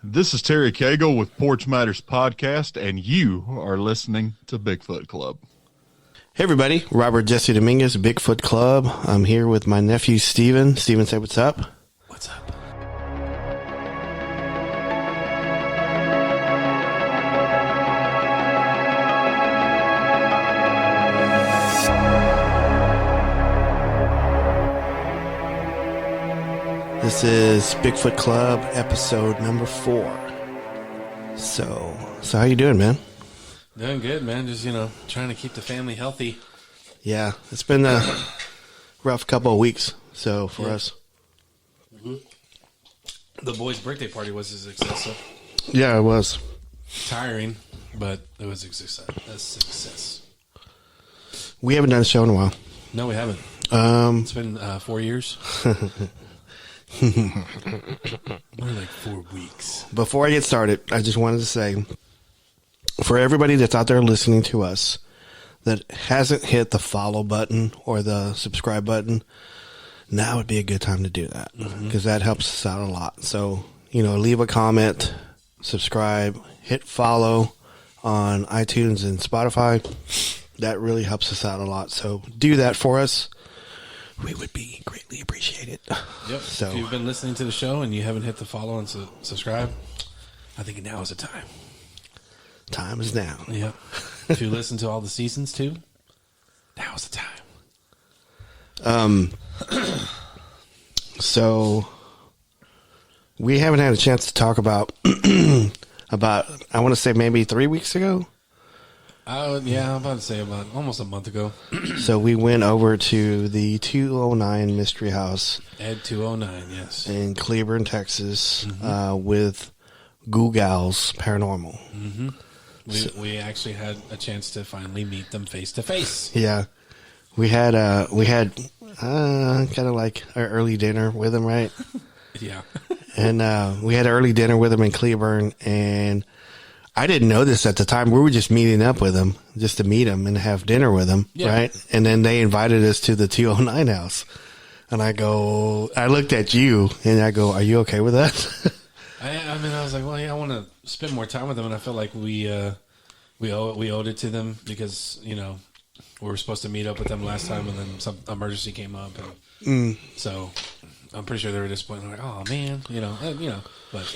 This is Terry Cagle with Porch Matters Podcast, and you are listening to Bigfoot Club. Hey everybody, Robert Jesse Dominguez, Bigfoot Club. I'm here with my nephew Steven. Steven, say what's up. What's up? This is Bigfoot Club episode number 4. So how you doing, man? Doing good, man. Just, trying to keep the family healthy. Yeah, it's been a rough couple of weeks, so for us. Mm-hmm. The boys' birthday party was a success. So Yeah, it was. tiring, but it was a success. We haven't done a show in a while. No, we haven't. It's been 4 years. More like 4 weeks. Before I get started, I just wanted to say, for everybody that's out there listening to us that hasn't hit the follow button or the subscribe button, now would be a good time to do that because that helps us out a lot. So, leave a comment, subscribe, hit follow on iTunes and Spotify. That really helps us out a lot. So do that for us. We would be greatly appreciated. Yep. So, if you've been listening to the show and you haven't hit the follow and subscribe, I think now is the time. Time is now. Yep. If you listen to all the seasons too, now is the time. So we haven't had a chance to talk about I want to say maybe 3 weeks ago. Yeah, I'm about to say about almost a month ago. So we went over to the 209 Mystery House. Ed 209, yes. In Cleburne, Texas, with Ghoul Gals Paranormal. Mm-hmm. We actually had a chance to finally meet them face to face. Yeah. We had kind of like our early dinner with them, right? Yeah. And we had early dinner with them in Cleburne, and I didn't know this at the time. We were just meeting up with them just to meet them and have dinner with them, right? And then they invited us to the 209 house. And I looked at you and I go, are you okay with that? I was like, well, yeah, I want to spend more time with them. And I felt like we owed it to them because, we were supposed to meet up with them last time and then some emergency came up. And so I'm pretty sure they were disappointed. Like, oh man, but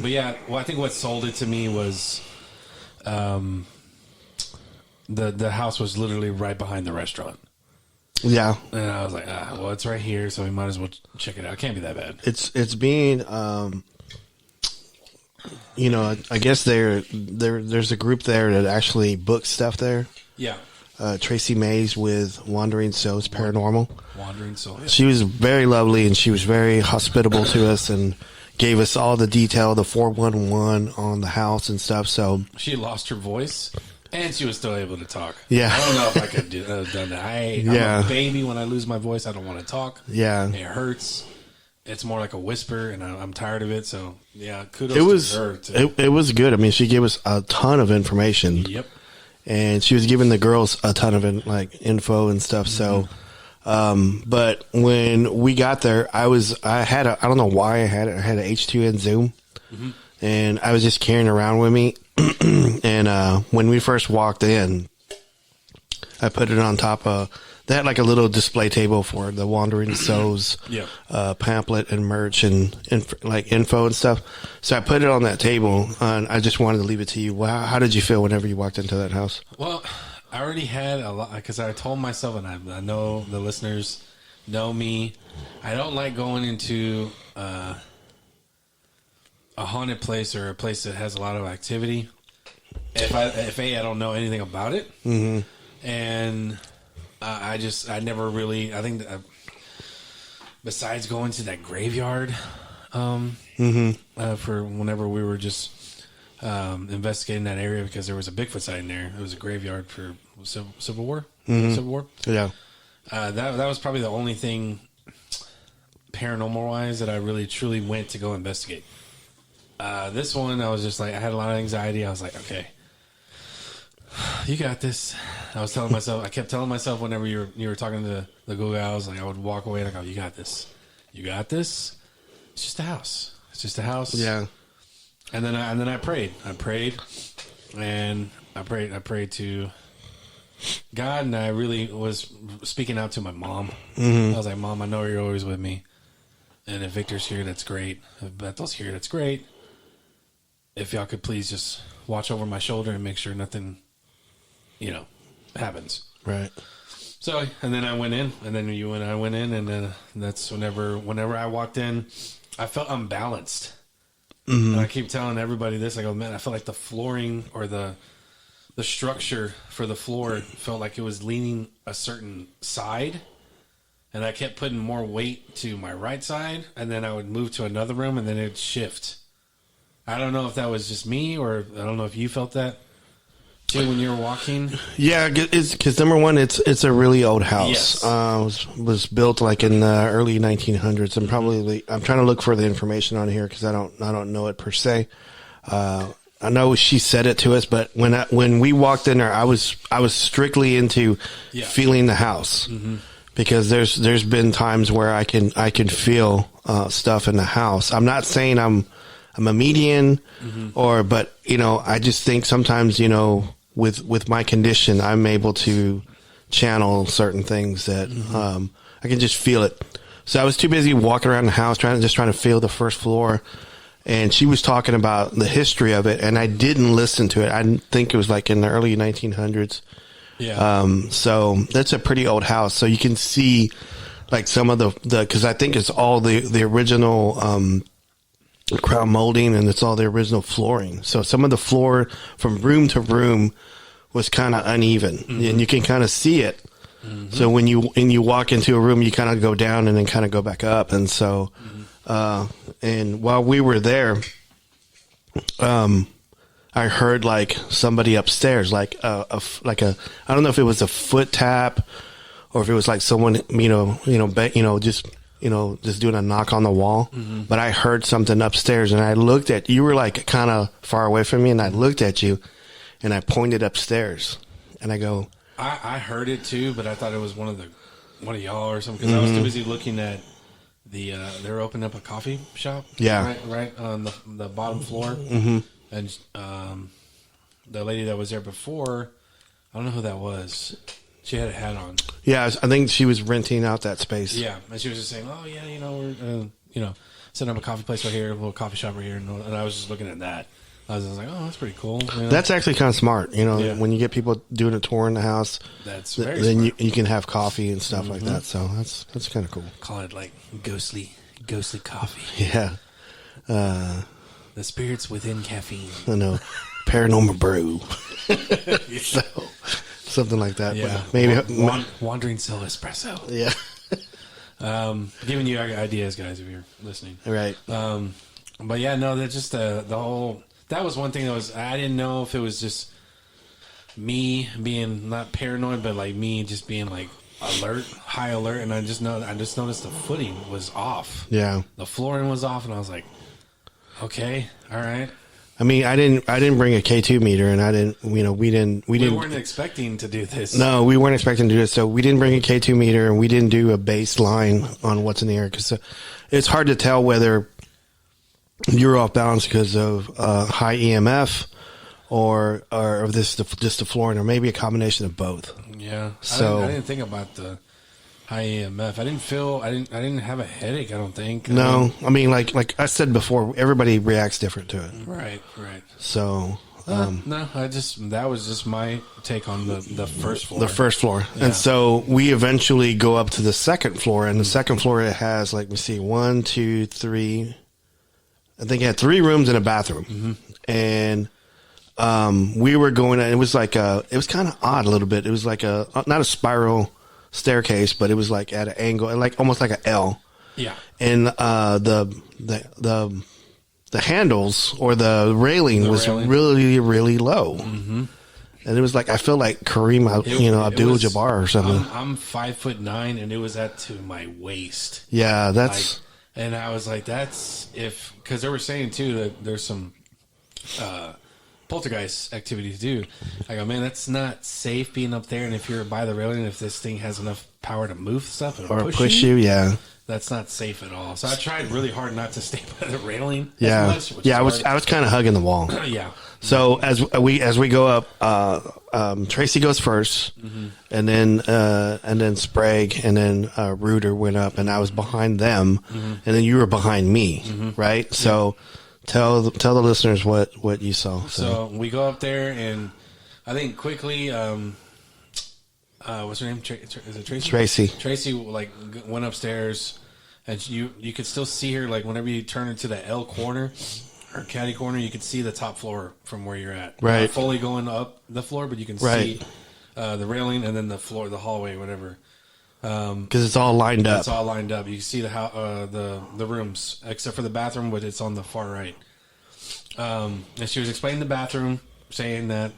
yeah, well, I think what sold it to me was, the house was literally right behind the restaurant. Yeah. And I was like, well, it's right here, so we might as well check it out. It can't be that bad. It's being, I guess there's a group there that actually books stuff there. Yeah. Tracy Mays with Wandering Souls Paranormal. Wandering Souls. She was very lovely and she was very hospitable to us and gave us all the detail, the 411 on the house and stuff. So she lost her voice and she was still able to talk. Yeah. I don't know if I could have done that. I'm a baby. When I lose my voice, I don't want to talk. Yeah. It hurts. It's more like a whisper and I'm tired of it. So yeah, kudos to her. It was good. I mean, she gave us a ton of information. Yep. And she was giving the girls a ton of info and stuff. So, but when we got there, I don't know why I had an H2N Zoom, and I was just carrying around with me. And when we first walked in, I put it on top of. They had like a little display table for the Wandering Souls pamphlet and merch and info and stuff. So I put it on that table, and I just wanted to leave it to you. How did you feel whenever you walked into that house? Well, I already had a lot because I told myself, and I know the listeners know me. I don't like going into a haunted place or a place that has a lot of activity. If I don't know anything about it, and I never really, I think that besides going to that graveyard, for whenever we were just, investigating that area because there was a Bigfoot site in there. It was a graveyard for Civil War. Civil War. Yeah. That was probably the only thing paranormal wise that I really truly went to go investigate. This one, I was just like, I had a lot of anxiety. I was like, okay, you got this. I kept telling myself whenever you were talking to the Ghoul Gals, like I would walk away and I go, you got this. You got this. It's just a house. It's just a house. Yeah. And then I prayed. I prayed to God, and I really was speaking out to my mom. I was like, Mom, I know you're always with me. And if Victor's here, that's great. If Bethel's here, that's great. If y'all could please just watch over my shoulder and make sure nothing, happens. Right. So, and then I went in, and then you and I went in, and then that's whenever I walked in, I felt unbalanced. And I keep telling everybody this. I go, man, I felt like the flooring or the structure for the floor felt like it was leaning a certain side. And I kept putting more weight to my right side, and then I would move to another room, and then it would shift. I don't know if that was just me, or I don't know if you felt that too when you were walking. Yeah, because number one, it's a really old house. Yes. Was built like in the early 1900s, and probably I'm trying to look for the information on here because I don't know it per se. I know she said it to us, but when we walked in there, I was strictly into feeling the house. Because there's been times where I can feel stuff in the house. I'm not saying I'm a medium but I just think sometimes with my condition I'm able to channel certain things that I can just feel it. So I was too busy walking around the house trying to feel the first floor, and she was talking about the history of it, and I didn't listen to it. I didn't think it was like in the early 1900s. Yeah. So that's a pretty old house. So you can see like some of the cause I think it's all the original, crown molding, and it's all the original flooring. So some of the floor from room to room was kind of uneven, and you can kind of see it. So when you walk into a room, you kind of go down and then kind of go back up. And so, and while we were there, I heard like somebody upstairs, like I don't know if it was a foot tap or if it was like someone, just doing a knock on the wall. But I heard something upstairs, and I looked at, you were like kind of far away from me, and I looked at you and I pointed upstairs, and I go, I heard it too, but I thought it was one of y'all or something, because I was too busy looking at they were opening up a coffee shop. Yeah. Right on the bottom floor. And the lady that was there before, I don't know who that was. She had a hat on. Yeah, I think she was renting out that space. Yeah, and she was just saying, "Oh yeah, we're setting up a coffee place right here, a little coffee shop right here," and I was just looking at that. I was like, "Oh, that's pretty cool." That's actually kind of smart. When you get people doing a tour in the house, that's very then smart. You can have coffee and stuff like that. So that's kind of cool. Call it like ghostly coffee. Yeah. The spirits within caffeine. I know. Paranormal brew. So, something like that. Yeah. But maybe Wandering Soul Espresso. Yeah. Giving you ideas, guys, if you're listening. Right. But yeah, no, that's just the whole, that was one thing I didn't know if it was just me being not paranoid, but like me just being like high alert. And I just noticed the footing was off. Yeah. The flooring was off, and I was like, okay, all right. I mean, I didn't bring a K2 meter, and I didn't, we weren't expecting to do this. No, we weren't expecting to do this. So we didn't bring a K2 meter, and we didn't do a baseline on what's in the air, because it's hard to tell whether you're off balance because of high EMF or of this just the flooring, or maybe a combination of both. Yeah. So I didn't think about the high EMF. I didn't have a headache, I don't think. No, I mean, like I said before, everybody reacts different to it. Right. So, no, that was just my take on the first floor. The first floor. Yeah. And so we eventually go up to the second floor, and the second floor, it has, like, let me see, 1, 2, 3, I think it had 3 rooms and a bathroom. And we were going, and it was like it was kind of odd a little bit. It was like not a spiral staircase, but it was like at an angle, like almost like an L. Yeah. And the handles or the railing was really, really low. And it was like, I feel like Kareem, Abdul-Jabbar or something. I'm 5'9", and it was at to my waist. Yeah, that's. And I was like, because they were saying too that there's some poltergeist activity to do. I go, man, that's not safe being up there. And if you're by the railing, if this thing has enough power to move stuff or push you. Yeah. That's not safe at all. So I tried really hard not to stay by the railing. Yeah. As much, I was kind of hugging the wall. Yeah. So as we go up, Tracy goes first, and then Sprague, and then Reuter went up, and I was behind them, and then you were behind me, right? So tell the listeners what you saw. So we go up there, and I think quickly, what's her name? Is it Tracy? Tracy. Tracy went upstairs, and you could still see her whenever you turn into the L corner. Or caddy corner, you could see the top floor from where you're at. Right. Not fully going up the floor, but you can see the railing and then the floor, the hallway, whatever. Because it's all lined up. It's all lined up. You can see the rooms, except for the bathroom, but it's on the far right. And she was explaining the bathroom, saying that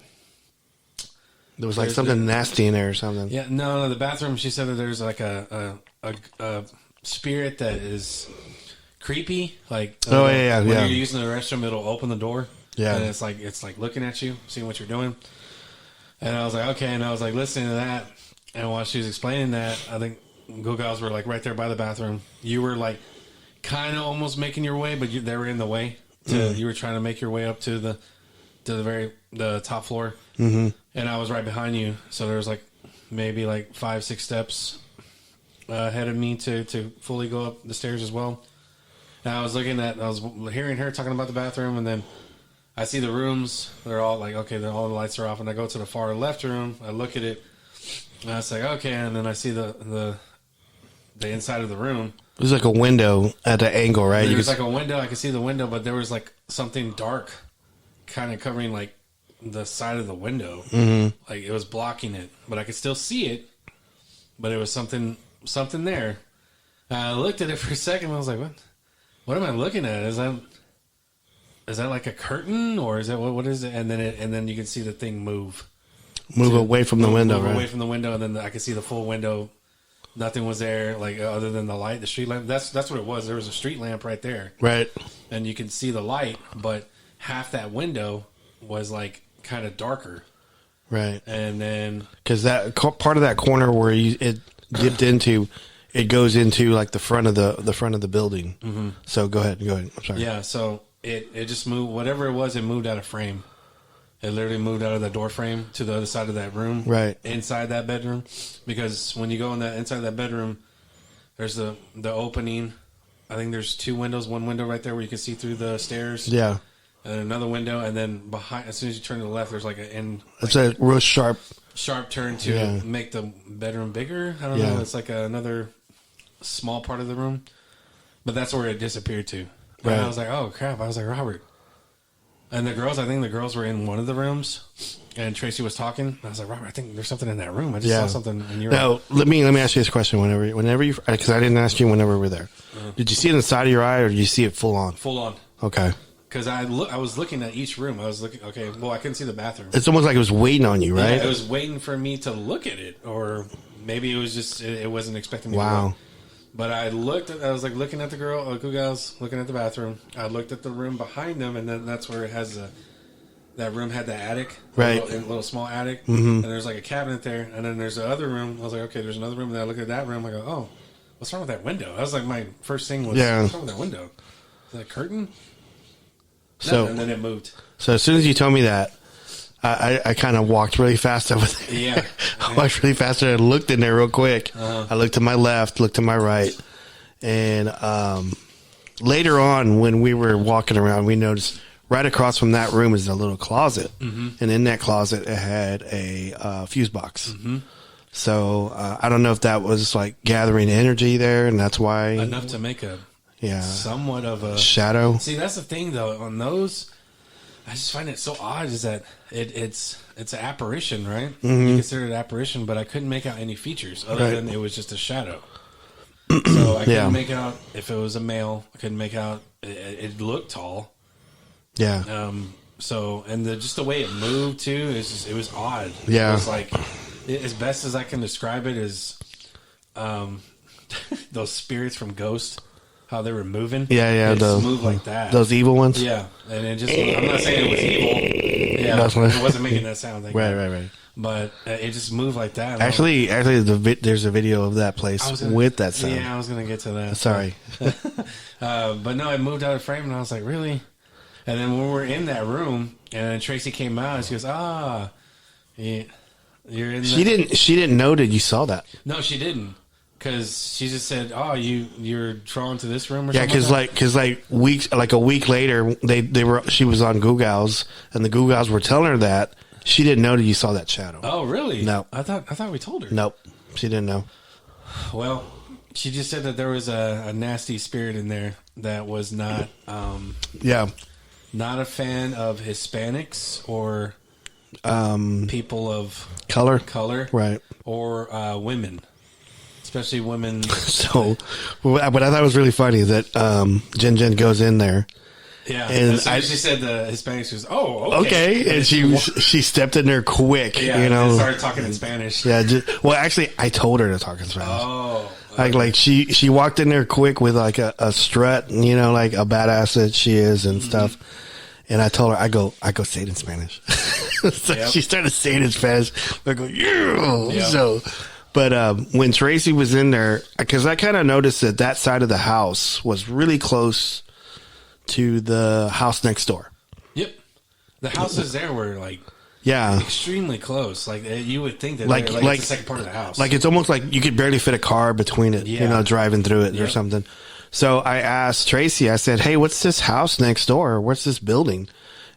there was something nasty in there or something. Yeah, no, the bathroom. She said that there's a spirit that is creepy, when you're using the restroom, it'll open the door, and it's like looking at you, seeing what you're doing. And I was like, okay, and I was like listening to that, and while she was explaining that, I think Ghoul Gals were right there by the bathroom. You were kind of almost making your way, but they were in the way. You were trying to make your way up to the top floor, and I was right behind you. So there was maybe 5-6 steps ahead of me to fully go up the stairs as well. And I was hearing her talking about the bathroom, and then I see the rooms. They're all okay, all the lights are off, and I go to the far left room. I look at it, and I was like, okay, and then I see the inside of the room. It was like a window at the angle, right? There was a window. I could see the window, but there was something dark kind of covering the side of the window. Mm-hmm. It was blocking it, but I could still see it, but it was something there. I looked at it for a second, and I was like, what am I looking at? Is that like a curtain, or is that what is it? And then you can see the thing move away from the window, move right? Away from the window, and then I could see the full window. Nothing was there, other than the light, the street lamp. That's what it was. There was a street lamp right there, right? And you can see the light, but half that window was kind of darker, right? And then because that part of that corner where it dipped into. It goes into the front of the building. Mm-hmm. So go ahead. I'm sorry. Yeah. So it just moved. Whatever it was, it moved out of frame. It literally moved out of the door frame to the other side of that room. Right. Inside that bedroom, because when you go inside that bedroom, there's the opening. I think there's 2 windows. One window right there where you can see through the stairs. Yeah. And another window, and then behind, as soon as you turn to the left, there's it's a real sharp turn to make the bedroom bigger. I don't know. It's another small part of the room, but that's where it disappeared to. And I was like, oh crap. I was like, Robert. And I think the girls were in one of the rooms, and Tracy was talking. I was like, Robert, I think there's something in that room. I just saw something in your room. Let me ask you this question. Whenever you, because I didn't ask you whenever we were there. Did you see it in the side of your eye, or did you see it full on? Full on. Okay. Because I was looking at each room. I was looking. Okay, well, I couldn't see the bathroom. It's almost like it was waiting on you, right? Yeah, it was waiting for me to look at it, or maybe it was just it wasn't expecting me. Wow. To look. But I was looking at the girl, Ghoul Gals, looking at the bathroom. I looked at the room behind them, and then that's where it has that room had the attic, right? A little small attic, mm-hmm. And there's a cabinet there, and then there's the other room. I was like, okay, there's another room. And I look at that room. I go, oh, what's wrong with that window? That was my first thing was, what's wrong with that window? Is that a curtain? So, and then it moved. So as soon as you told me that, I kind of walked really fast over there. Yeah. I walked really fast and I looked in there real quick. I looked to my left, looked to my right. And later on, when we were walking around, we noticed right across from that room is a little closet. Mm-hmm. And in that closet, it had a fuse box. Mm-hmm. So I don't know if that was gathering energy there, and that's why. Enough to make somewhat of a shadow. See, that's the thing, though. On those, I just find it so odd is that it's an apparition, right? Mm-hmm. You consider it an apparition, but I couldn't make out any features other than it was just a shadow. So I couldn't make out if it was a male. I couldn't make out. It looked tall. Yeah. So just the way it moved too it was odd. Yeah. It was as best as I can describe it is, those spirits from Ghost. how they were moving. Yeah. It just moved like that. Those evil ones. Yeah, and it just. I'm not saying it was evil. Yeah, it wasn't making that sound. Right. But it just moved like that. Actually, there's a video of that place with that sound. Yeah, I was gonna get to that. Sorry. But no, it moved out of frame, and I was like, really? And then when we were in that room, and then Tracy came out, and she goes, yeah, you're in. She didn't know that you saw that. No, she didn't, because she just said, "Oh, you're drawn to this room," or Yeah, something. because a week later, she was on Ghoul Gals, and the Ghoul Gals were telling her that she didn't know that you saw that shadow. Oh, really? No, I thought we told her. Nope, she didn't know. Well, she just said that there was a nasty spirit in there that was not. Not a fan of Hispanics or people of color, right? Or women, especially women. So, but I thought it was really funny that Jen goes in there. Yeah, and she said the Hispanics was okay, and she stepped in there quick. Yeah, and started talking in Spanish. Yeah, actually, I told her to talk in Spanish. Oh. Okay. Like she walked in there quick with like a strut, like a badass that she is and stuff. And I told her, I go say it in Spanish. So she started saying it in Spanish. I go, yeah. Yep. So, but when Tracy was in there, because I kind of noticed that side of the house was really close to the house next door. Yep, the houses there were like. Yeah, extremely close. Like you would think that like it's the second part of the house. Like it's almost like you could barely fit a car between it. Yeah. Driving through it or something. So I asked Tracy. I said, "Hey, what's this house next door? What's this building?"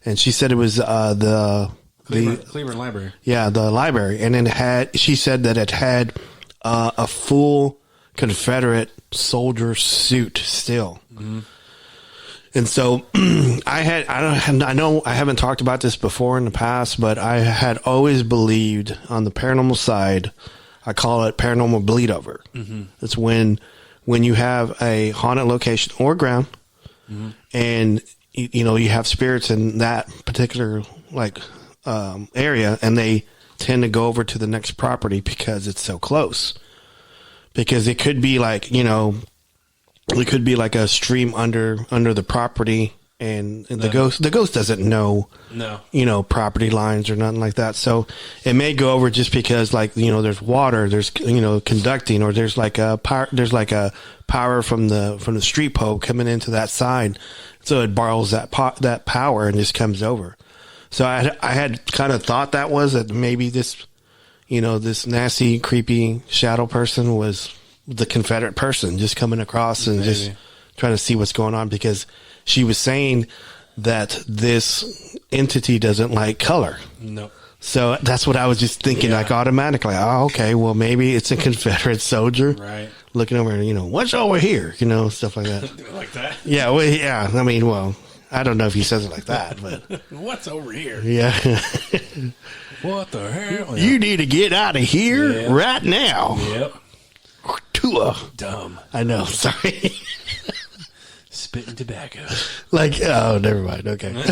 And she said it was the Cleveland Library. Yeah, the library. And then she said that it had a full Confederate soldier suit still. Mm-hmm. And so I know I haven't talked about this before in the past, but I had always believed on the paranormal side, I call it paranormal bleed over. Mm-hmm. It's when you have a haunted location or ground, mm-hmm. and you have spirits in that particular area, and they tend to go over to the next property because it's so close. Because it could be it could be like a stream under the property, and the ghost doesn't know, property lines or nothing like that. So it may go over just because there's water, there's conducting, or there's like a power from the street pole coming into that side, so it borrows that power and just comes over. So I had kind of thought that maybe this this nasty, creepy shadow person was the Confederate person just coming across and just trying to see what's going on, because she was saying that this entity doesn't like color. No. So that's what I was just thinking, automatically. Oh, okay, well, maybe it's a Confederate soldier. Right. Looking over, what's over here? Stuff like that. Like that? Yeah, well, yeah. I mean, well, I don't know if he says it like that, but. What's over here? Yeah. What the hell? You need to get out of here right now. Yep. Dumb. I know. Sorry. Spitting tobacco. Never mind. Okay.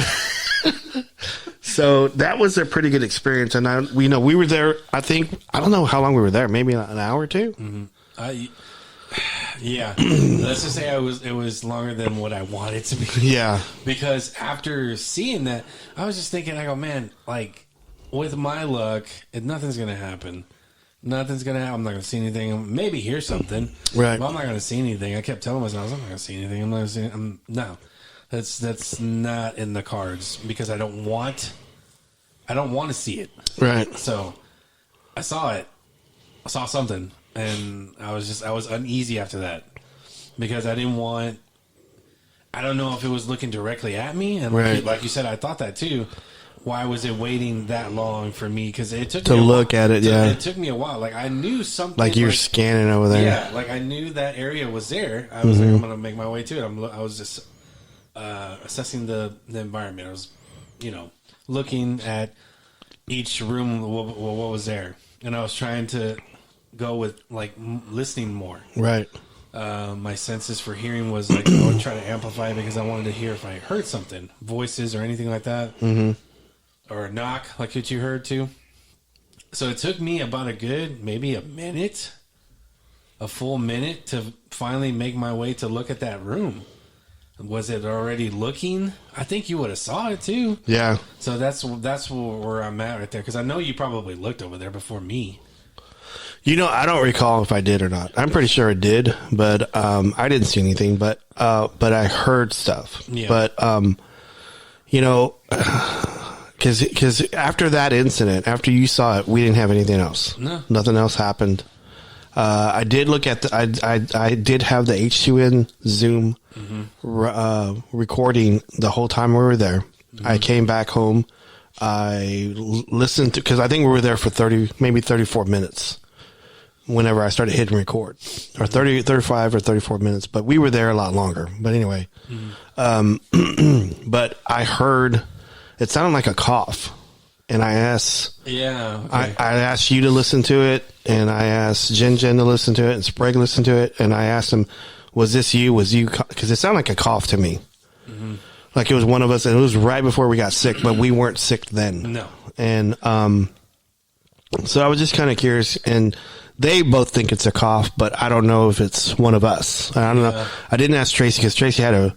So that was a pretty good experience, and we were there. I don't know how long we were there. Maybe an hour or two. Mm-hmm. Yeah. Let's just say it was longer than what I wanted to be. Yeah. Because after seeing that, I was just thinking, I go, man, with my luck, nothing's gonna happen. Nothing's going to happen. I'm not going to see anything. Maybe hear something. Right. But I'm not going to see anything. I kept telling myself, I'm not going to see anything. I'm not going to see no. That's not in the cards, because I don't want to see it. Right. So I saw it. I saw something, and I was uneasy after that, because I don't know if it was looking directly at me, and like you said, I thought that too. Why was it waiting that long for me? Because it took me to look at it. Yeah, it took me a while. I knew something. Like you're scanning over there. Yeah, I knew that area was there. I was I'm gonna make my way to it. I was just assessing the environment. I was, looking at each room. What was there, and I was trying to go with listening more. Right. My senses for hearing was I would try to amplify it, because I wanted to hear if I heard something, voices or anything like that. Mm-hmm. Or a knock, like what you heard too. So it took me about maybe a minute a full minute to finally make my way to look at that room. Was it already looking? I think you would have saw it too. Yeah. So that's where I'm at right there, because I know you probably looked over there before me. I don't recall if I did or not. I'm pretty sure I did, but I didn't see anything. But I heard stuff. Yeah. But because after that incident, after you saw it, we didn't have anything else. No. Nothing else happened. I did look at I did have the H2N Zoom recording the whole time we were there. Mm-hmm. I came back home. I listened to, because I think we were there for 34 minutes whenever I started hitting record, or 35 or 34 minutes, but we were there a lot longer. But anyway, but I heard it sounded like a cough, and I asked, okay. I asked you to listen to it, and I asked Jen to listen to it, and Sprague listened to it, and I asked him, was this you? Was you? Because it sounded like a cough to me. Mm-hmm. Like it was one of us, and it was right before we got sick, but we weren't sick then. No. And so I was just kind of curious, and they both think it's a cough, but I don't know if it's one of us. I don't know. I didn't ask Tracy, because Tracy had a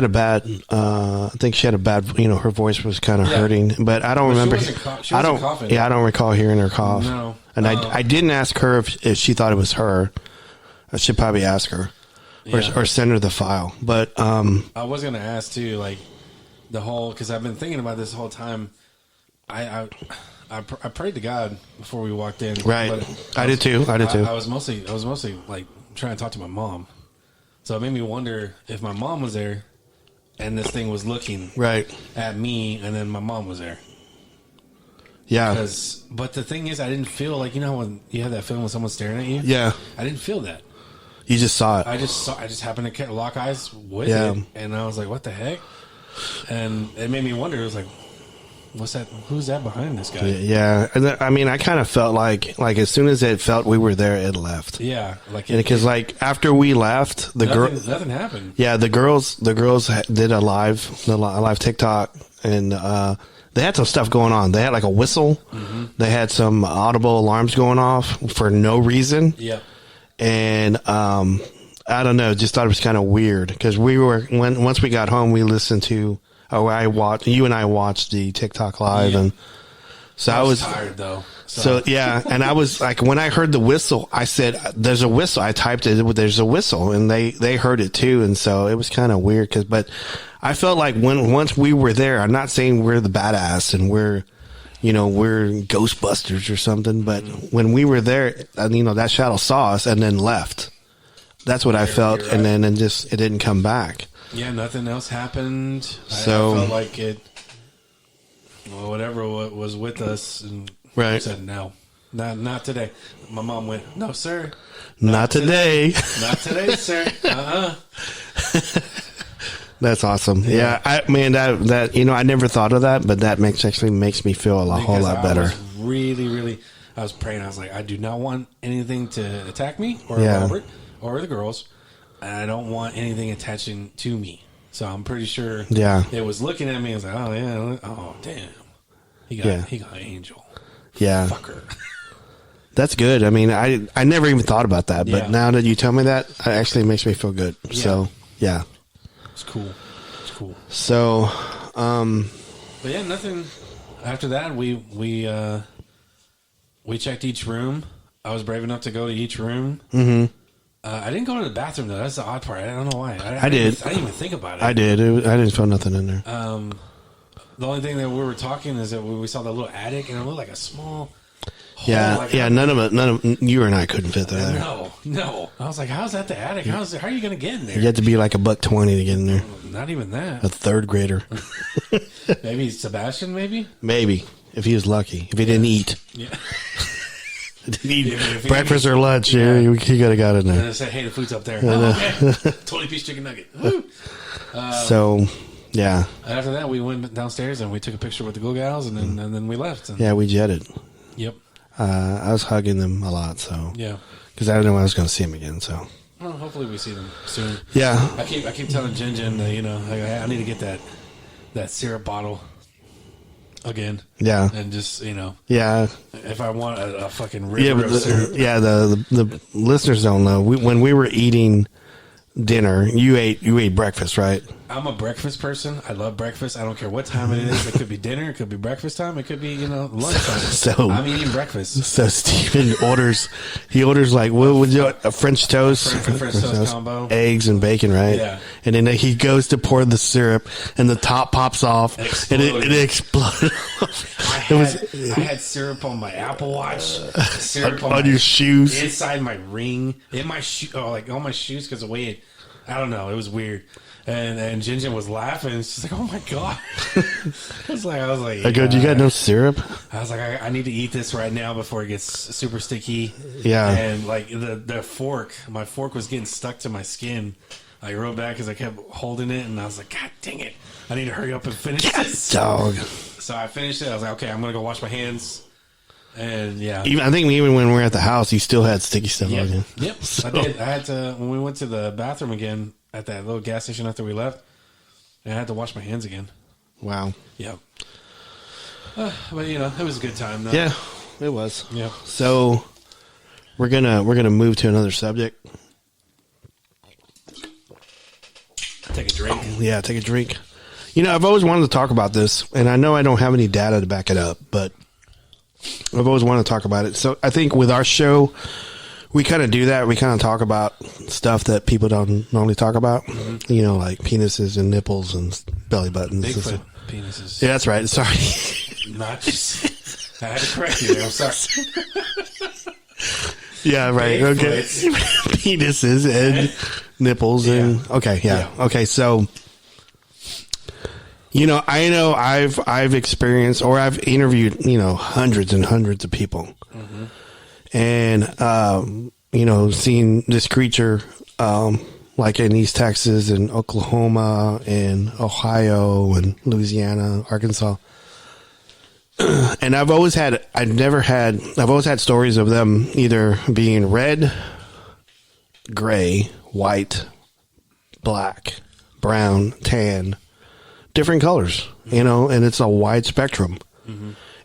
bad, I think she had a bad, her voice was kind of hurting, but I don't remember. She wasn't coughing. Yeah, I don't recall hearing her cough. No. And I didn't ask her if she thought it was her. I should probably ask her. Or send her the file. But I was gonna ask too, like the whole, because I've been thinking about this whole time. I prayed to God before we walked in. Right. I did too. I was mostly like trying to talk to my mom. So it made me wonder if my mom was there, and this thing was looking at me, and then my mom was there. Yeah. But the thing is, I didn't feel like, when you have that feeling when someone's staring at you. Yeah. I didn't feel that. You just saw it. I just happened to lock eyes with it, and I was like, "What the heck?" And it made me wonder. It was like, "What's that? Who's that behind this guy?" Yeah, and I mean, I kind of felt like as soon as it felt we were there, it left. Yeah, because after we left, nothing happened. Yeah, the girls did a live TikTok, and they had some stuff going on. They had like a whistle. Mm-hmm. They had some audible alarms going off for no reason. Yeah. And I don't know, just thought it was kind of weird, because once we got home, we listened to you and I watched the TikTok live, and so I was tired though. So yeah, and I was like, when I heard the whistle, I said, "There's a whistle." I typed it, "There's a whistle," and they heard it too, and so it was kind of weird, but I felt like once we were there, I'm not saying we're the badass and we're Ghostbusters or something, but when we were there, that shadow saw us and then left. That's what I felt, right. And then it didn't come back. Yeah, nothing else happened. So I felt like it, whatever was with us, and said no, not today. My mom went, "No, sir, not today, not today, sir." That's awesome. Yeah, that I never thought of that, but that actually makes me feel a whole lot better. I was really, I was praying. I was like, I do not want anything to attack me or Robert or the girls. And I don't want anything attaching to me. So I'm pretty sure it was looking at me. I was like, oh, yeah. Oh, damn. He got Angel. Yeah. Fucker. That's good. I mean, I never even thought about that. But now that you tell me that, it actually makes me feel good. Yeah. So, yeah. It's cool. So, but yeah, nothing. After that, we checked each room. I was brave enough to go to each room. Mm-hmm. I didn't go to the bathroom though. That's the odd part. I don't know why. I did. I didn't even think about it. I did. I didn't feel nothing in there. The only thing that we were talking is that we saw that little attic, and it looked like a small. Hole, none of you and I couldn't fit there. No. I was like, how's that the attic? How are you going to get in there? You had to be like $120 to get in there. Not even that. A third grader. Maybe Sebastian, maybe? Maybe, if he was lucky. If he didn't eat. Yeah. Didn't eat breakfast or lunch. He could have got in there. And I said, hey, the food's up there. Okay. 20-piece chicken nugget. Woo. So, yeah. After that, we went downstairs and we took a picture with the Ghoul Gals, and then we left. And we jetted. Yep. I was hugging them a lot, so because I didn't know I was going to see them again. So, well, hopefully we see them soon. Yeah, I keep telling Jen that I need to get that syrup bottle. again. Yeah. And just, Yeah. if I want a fucking Yeah, river but of syrup. the listeners don't know. When we were eating dinner, you ate breakfast, right? I'm a breakfast person. I love breakfast. I don't care what time it is. It could be dinner. It could be breakfast time. It could be, lunchtime. So I'm eating breakfast. So Steven orders like, what would you, a French toast, French toast combo, eggs and bacon, right? Yeah. And then he goes to pour the syrup, and the top pops off, and it exploded. I had syrup on my Apple Watch, syrup on your shoes, inside my ring, in my like on my shoes because the way it, I don't know, it was weird. And Ginger was laughing. She's like, "Oh my god!" I was like, I go, "You got no syrup?" I was like, I need to eat this right now before it gets super sticky. Yeah. And like the fork, my fork was getting stuck to my skin. I real bad because I kept holding it, and I was like, "God dang it! I need to hurry up and finish this." Dog. So I finished it. I was like, "Okay, I'm gonna go wash my hands." And yeah, I think even when we were at the house, you still had sticky stuff on you. Yep, so. I did. I had to, when we went to the bathroom again at that little gas station after we left, and I had to wash my hands again. Wow. Yeah. But it was a good time though. Yeah, it was. Yeah. So we're gonna move to another subject. Take a drink. Yeah, take a drink. I've always wanted to talk about this, and I know I don't have any data to back it up, but I've always wanted to talk about it. So I think with our show, we kind of do that. We kind of talk about stuff that people don't normally talk about, like penises and nipples and belly buttons. Bigfoot penises. Yeah, that's right. Sorry. Not just. I had to correct you there. I'm sorry. Yeah, right. Okay. Penises and nipples and okay, yeah. Okay, so I know I've experienced, or I've interviewed, hundreds and hundreds of people, and seen this creature, like in East Texas and Oklahoma and Ohio and Louisiana, Arkansas. And I've always had stories of them either being red, gray, white, black, brown, tan, different colors, and it's a wide spectrum.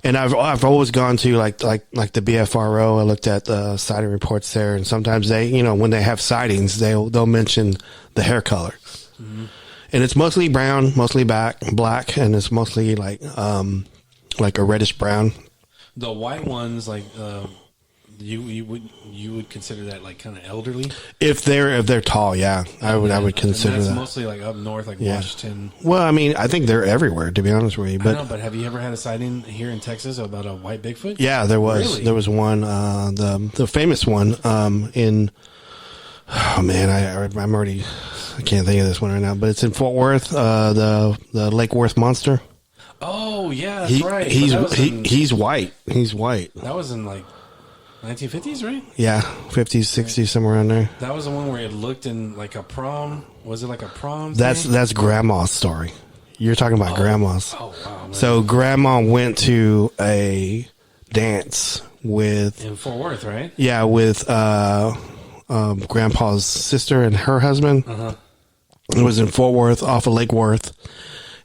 And I've always gone to like the BFRO. I looked at the sighting reports there, and sometimes they, when they have sightings, they'll mention the hair color, and it's mostly brown, mostly black, and it's mostly like a reddish brown. The white ones, like you would consider that like kind of elderly. If they're tall, yeah, I would consider and that's that. Mostly like up north, like Washington. Well, I mean, I think they're everywhere, to be honest with you. But I know, but have you ever had a sighting here in Texas about a white Bigfoot? Yeah, there was. Really? There was one, the famous one in. Oh man, I'm already. I can't think of this one right now, but it's in Fort Worth. The Lake Worth monster. Oh yeah, that's right. He's white. He's white. That was in like 1950s, right? Yeah, 50s, 60s, somewhere around there. That was the one where it looked in like a prom. Was it like a prom? That's Grandma's story. You're talking about Grandma's. Oh wow! Man. So Grandma went to a dance with in Fort Worth, right? Yeah, with Grandpa's sister and her husband. It was in Fort Worth, off of Lake Worth.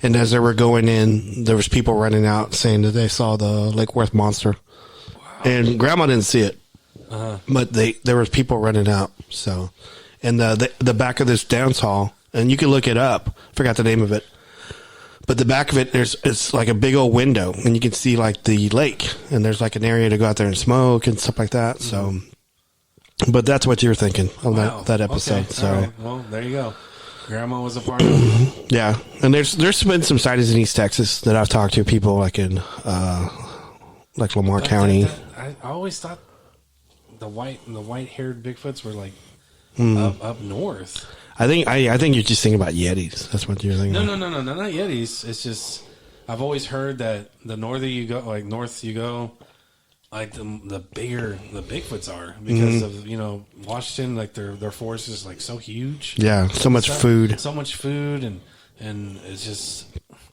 And as they were going in, there was people running out saying that they saw the Lake Worth monster. Wow. And Grandma didn't see it, but there was people running out. So, and the back of this dance hall, and you can look it up. Forgot the name of it, but the back of it, it's like a big old window, and you can see like the lake, and there's like an area to go out there and smoke and stuff like that. So, but that's what you're thinking on that episode. Okay. So, all right. Well, there you go. Grandma was a part of it. Yeah, and there's been some sightings in East Texas that I've talked to people like in like Lamar County. I always thought the white haired Bigfoots were like up north. I think you're just thinking about Yetis. That's what you're thinking. No, not Yetis. It's just I've always heard that the north you go, like the bigger the Bigfoots are because of Washington, like their forest is like so huge. Yeah, so much food, and it's just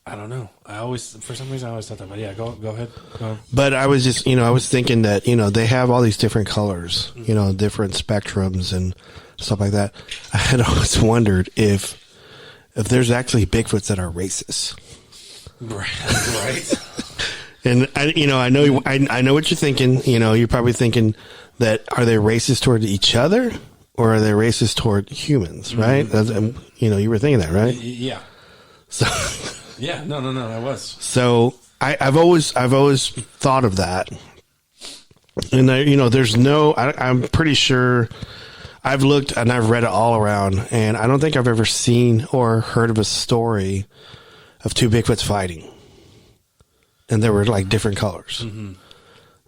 I don't know. For some reason I always thought that. But yeah, go ahead. Go. But I was just I was thinking that they have all these different colors, different spectrums and stuff like that. I had always wondered if there's actually Bigfoots that are racist. Right. And I know what you're thinking. You're probably thinking that are they racist toward each other or are they racist toward humans? Right? You were thinking that, right? Yeah. So. Yeah. No. I was. So I've always thought of that, and there's no. I'm pretty sure. I've looked and I've read it all around, and I don't think I've ever seen or heard of a story of two Bigfoots fighting. And there were like different colors. Mm-hmm.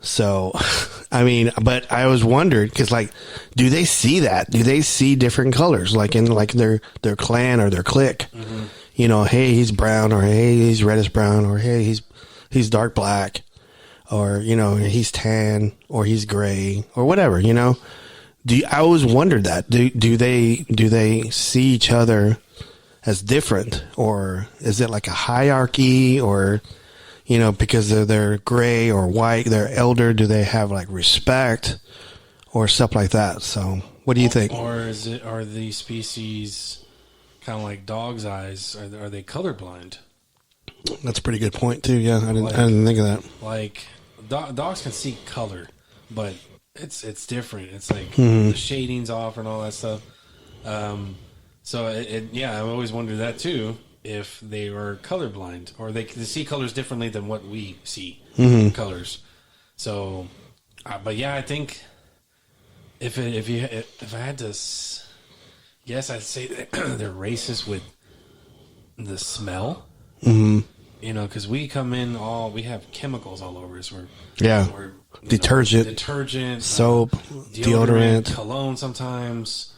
So, but I was wondered because, like, do they see that? Do they see different colors, like in like their clan or their clique? Mm-hmm. Hey, he's brown, or hey, he's reddish brown, or hey, he's dark black, or he's tan, or he's gray, or whatever. I always wondered that. Do they see each other as different, or is it like a hierarchy, or because they're gray or white, they're elder, do they have like respect or stuff like that? So what do you think? Or are these species kind of like dog's eyes? Are they colorblind? That's a pretty good point too. Yeah, I didn't think of that. Like dogs can see color, but it's different. It's like the shading's off and all that stuff. So I've always wondered that too. If they are colorblind or they see colors differently than what we see colors. So, but yeah, I think if I had to guess, I'd say that they're racist with the smell. Mm-hmm. Because we come in we have chemicals all over us. We're detergent, soap, deodorant, cologne sometimes.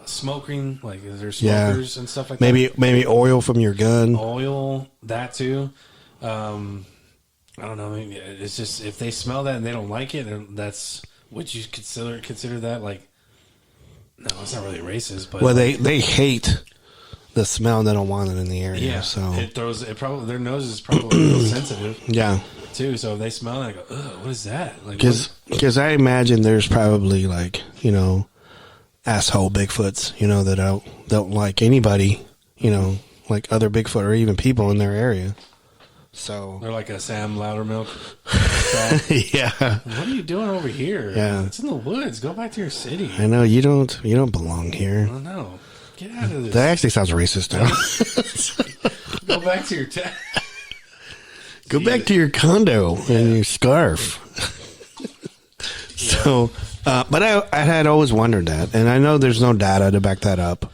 Smoking, like there's smokers and stuff like that. Maybe oil from your gun. Oil, that too. I don't know. Maybe it's just if they smell that and they don't like it, and would you consider that like? No, it's not really racist, but they hate the smell and they don't want it in the area. Yeah, so their nose is probably real sensitive. Yeah, too. So if they smell it, I go, ugh, what is that? Like, because I imagine there's probably like asshole Bigfoots, that don't like anybody, like other Bigfoot or even people in their area. So they're like a Sam Loudermilk. Yeah. What are you doing over here? Yeah. It's in the woods. Go back to your city. I know you don't belong here. I know. Get out of this. That actually sounds racist now. Go back to your Go back to your condo and your scarf. So, but I had always wondered that, and I know there's no data to back that up.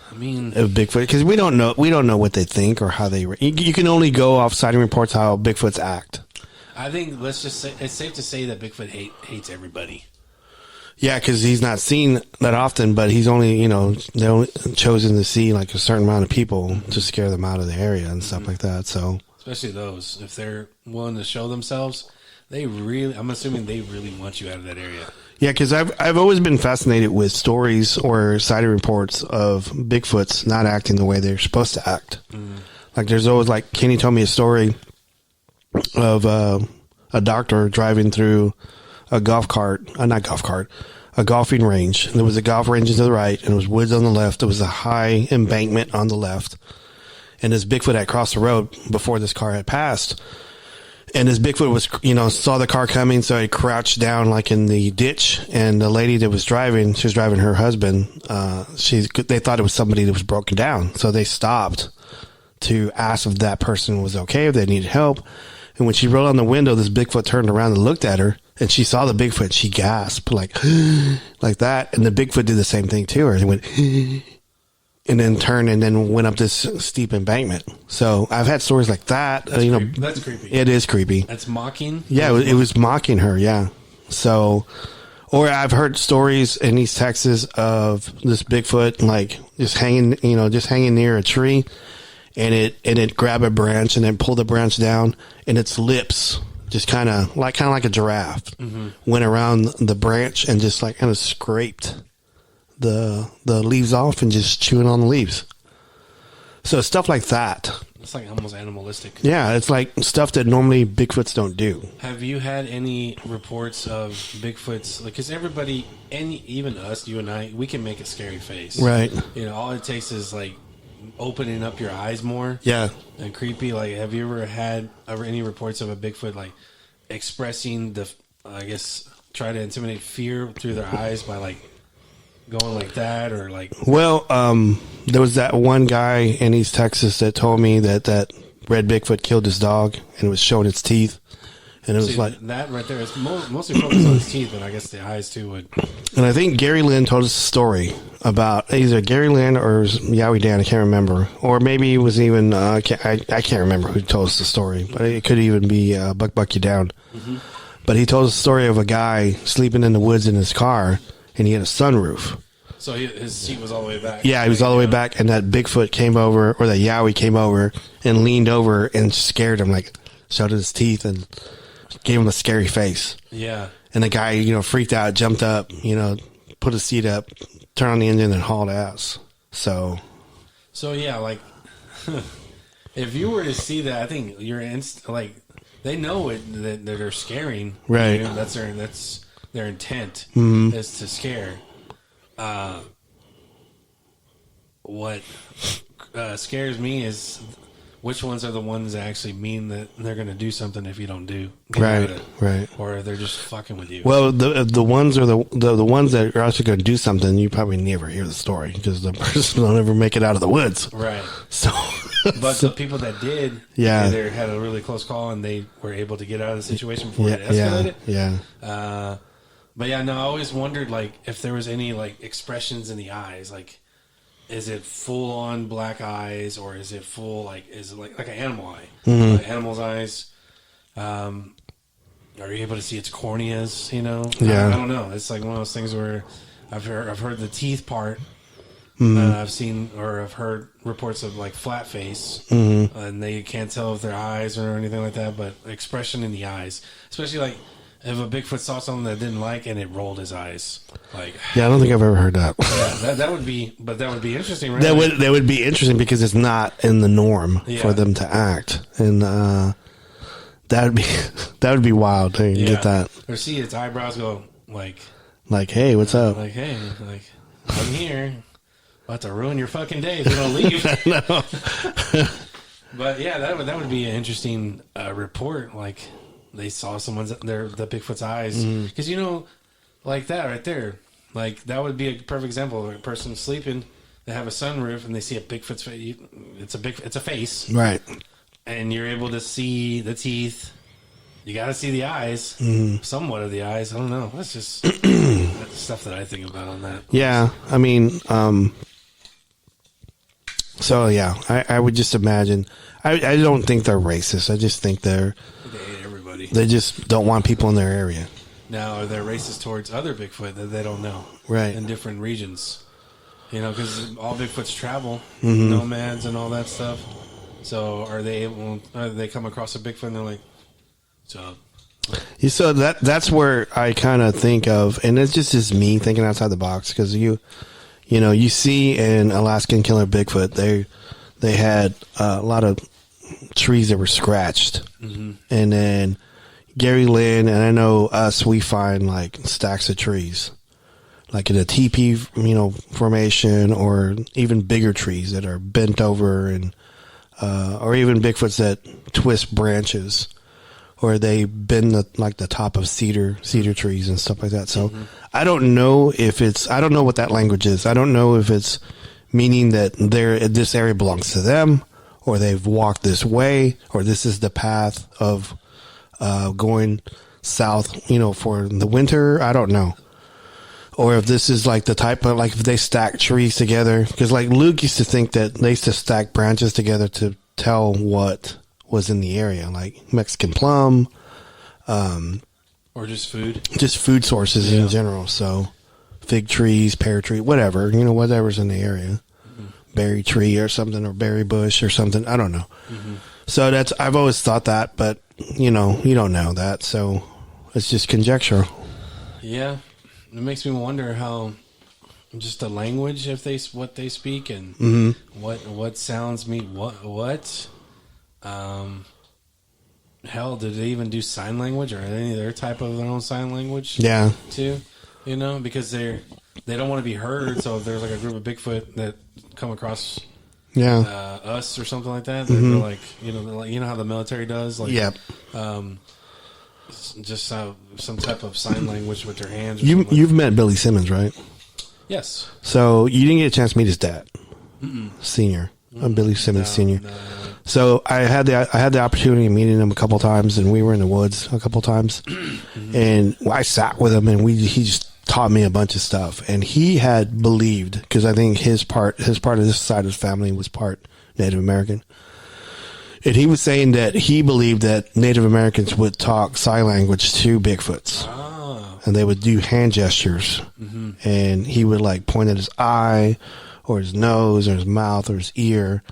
I mean, of Bigfoot, because we don't know what they think or how they. You can only go off sighting reports how Bigfoots act. I think let's just say it's safe to say that Bigfoot hates everybody. Yeah, because he's not seen that often, but he's only they only chosen to see like a certain amount of people to scare them out of the area and stuff like that. So especially those, if they're willing to show themselves. I'm assuming they really want you out of that area. Yeah, because I've always been fascinated with stories or sighting reports of Bigfoots not acting the way they're supposed to act. Mm. Like there's always like Kenny told me a story of a doctor driving through a golfing range. And there was a golf range to the right, and it was woods on the left. There was a high embankment on the left, and this Bigfoot had crossed the road before this car had passed. And this Bigfoot was, saw the car coming, so he crouched down like in the ditch. And the lady that was driving, she was driving her husband. They thought it was somebody that was broken down, so they stopped to ask if that person was okay, if they needed help. And when she rolled on the window, this Bigfoot turned around and looked at her, and she saw the Bigfoot. And she gasped like that, and the Bigfoot did the same thing to her. And went. And then turned and then went up this steep embankment. So I've had stories like that. That's creepy. It is creepy. That's mocking. Yeah, it was mocking her. Yeah. So, or I've heard stories in East Texas of this Bigfoot like just hanging near a tree, and it grabbed a branch and then pulled the branch down, and its lips just kind of like a giraffe went around the branch and just like kind of scraped the leaves off and just chewing on the leaves. So stuff like that. It's like almost animalistic. Yeah, it's like stuff that normally Bigfoots don't do. Have you had any reports of Bigfoots? Because everybody, even us, you and I, we can make a scary face. Right. All it takes is like opening up your eyes more. Yeah. And creepy. Like, have you ever had any reports of a Bigfoot like expressing try to intimidate fear through their eyes by like going like that or like? Well, there was that one guy in East Texas that told me that red Bigfoot killed his dog and it was showing its teeth. And it was like that right there. It's mostly focused on his teeth, but I guess the eyes too would. And I think Gary Lynn told us a story about either Gary Lynn or Yowie Dan. I can't remember, or maybe it was even I can't remember who told us the story, but it could even be Buck You Down. Mm-hmm. But he told us a story of a guy sleeping in the woods in his car, and he had a sunroof. So his seat was all the way back. Yeah, he was all the way back, and that Bigfoot came over, or that Yowie came over and leaned over and scared him, like showed his teeth and gave him a scary face. Yeah. And the guy, freaked out, jumped up, put his seat up, turned on the engine, and hauled ass. So yeah, like, if you were to see that, I think you're they know it that they're scaring. Right. That's their intent is to scare. What scares me is which ones are the ones that actually mean that they're going to do something if you don't do right, or they're just fucking with you. Well, the ones are the ones that are actually going to do something. You probably never hear the story because the person will never make it out of the woods. Right. So, but the people that did, either had a really close call and they were able to get out of the situation before it escalated. Yeah. But yeah, no, I always wondered like if there was any like expressions in the eyes, like. Is it full on black eyes, or is it is it like an animal eye? Mm-hmm. Like animal's eyes. Are you able to see its corneas? Yeah. I don't know. It's like one of those things where I've heard the teeth part. Mm-hmm. I've seen or I've heard reports of like flat face, mm-hmm. and they can't tell if they're eyes or anything like that. But expression in the eyes, especially like. If a Bigfoot saw something that didn't like and it rolled his eyes, like I don't think I've ever heard that. Yeah, that would be interesting, right? That would be interesting because it's not in the norm for them to act, and that would be wild to get that. Or see its eyebrows go like, hey, what's up? Like, hey, like I'm here, about to ruin your fucking day if you don't leave. But yeah, that would be an interesting report, like. They saw the Bigfoot's eyes because like that right there, like that would be a perfect example of a person sleeping. They have a sunroof and they see a Bigfoot's face. It's a face, right? And you're able to see the teeth. You got to see the eyes, somewhat of the eyes. I don't know. That's just that's stuff that I think about on that. Yeah, I mean, so yeah, I would just imagine. I don't think they're racist. I just think they hate everybody. They just don't want people in their area. Now, are they racist towards other Bigfoot that they don't know? Right. In different regions. Because all Bigfoots travel, nomads and all that stuff. So are they come across a Bigfoot and they're like, what's up? So that's where I kind of think of, and it's just me thinking outside the box, because you see in Alaskan Killer Bigfoot, they had a lot of trees that were scratched, and then Gary Lynn and I know us, we find like stacks of trees, like in a teepee, formation, or even bigger trees that are bent over, and or even Bigfoots that twist branches, or they bend the top of cedar trees and stuff like that. So I don't know what that language is. I don't know if it's meaning that this area belongs to them, or they've walked this way, or this is the path of going south, for the winter. I don't know. Or if this is like the type of, like if they stack trees together, because like Luke used to think that they used to stack branches together to tell what was in the area, like Mexican plum, or just food sources in general. So fig trees, pear tree, whatever, whatever's in the area, berry tree or something, or berry bush or something. I don't know. So I've always thought that, but you don't know that. So it's just conjecture. Yeah. It makes me wonder how just the language, what they speak, and what sounds mean what. Hell, did they even do sign language, or any other type of their own sign language? Yeah, too. Because they don't want to be heard. So if there's like a group of Bigfoot that come across Yeah. Us or something like that. They're like, you know how the military does, like, Yep. Just some type of sign language with their hands. You've met Billy Simmons, right? Yes. So you didn't get a chance to meet his dad, Senior. Billy Simmons Senior. No. So I had the opportunity of meeting him a couple times, and we were in the woods a couple times, and I sat with him, and he just taught me a bunch of stuff. And he had believed, because I think his part of this side of his family was part Native American, and he was saying that he believed that Native Americans would talk sign language to Bigfoots. And they would do hand gestures, and he would like point at his eye or his nose or his mouth or his ear,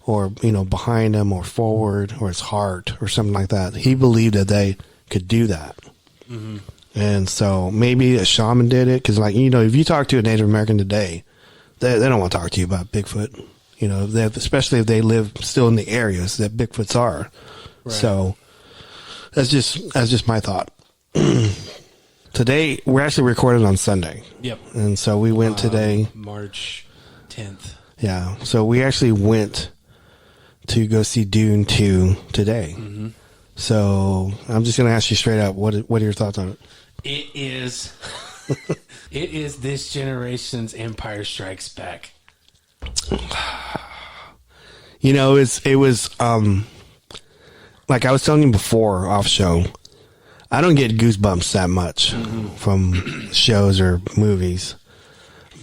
or, behind him or forward or his heart or something like that. He believed that they could do that. And so maybe a shaman did it, because if you talk to a Native American today, they don't want to talk to you about Bigfoot, especially if they live still in the areas that Bigfoots are. Right. So that's just my thought. Today, we're actually recording on Sunday. Yep. And so we went today. March 10th. Yeah. So we actually went to go see Dune 2 today. So I'm just going to ask you straight up, what are your thoughts on it? It is this generation's Empire Strikes Back. It was like I was telling you before off show, I don't get goosebumps that much from shows or movies,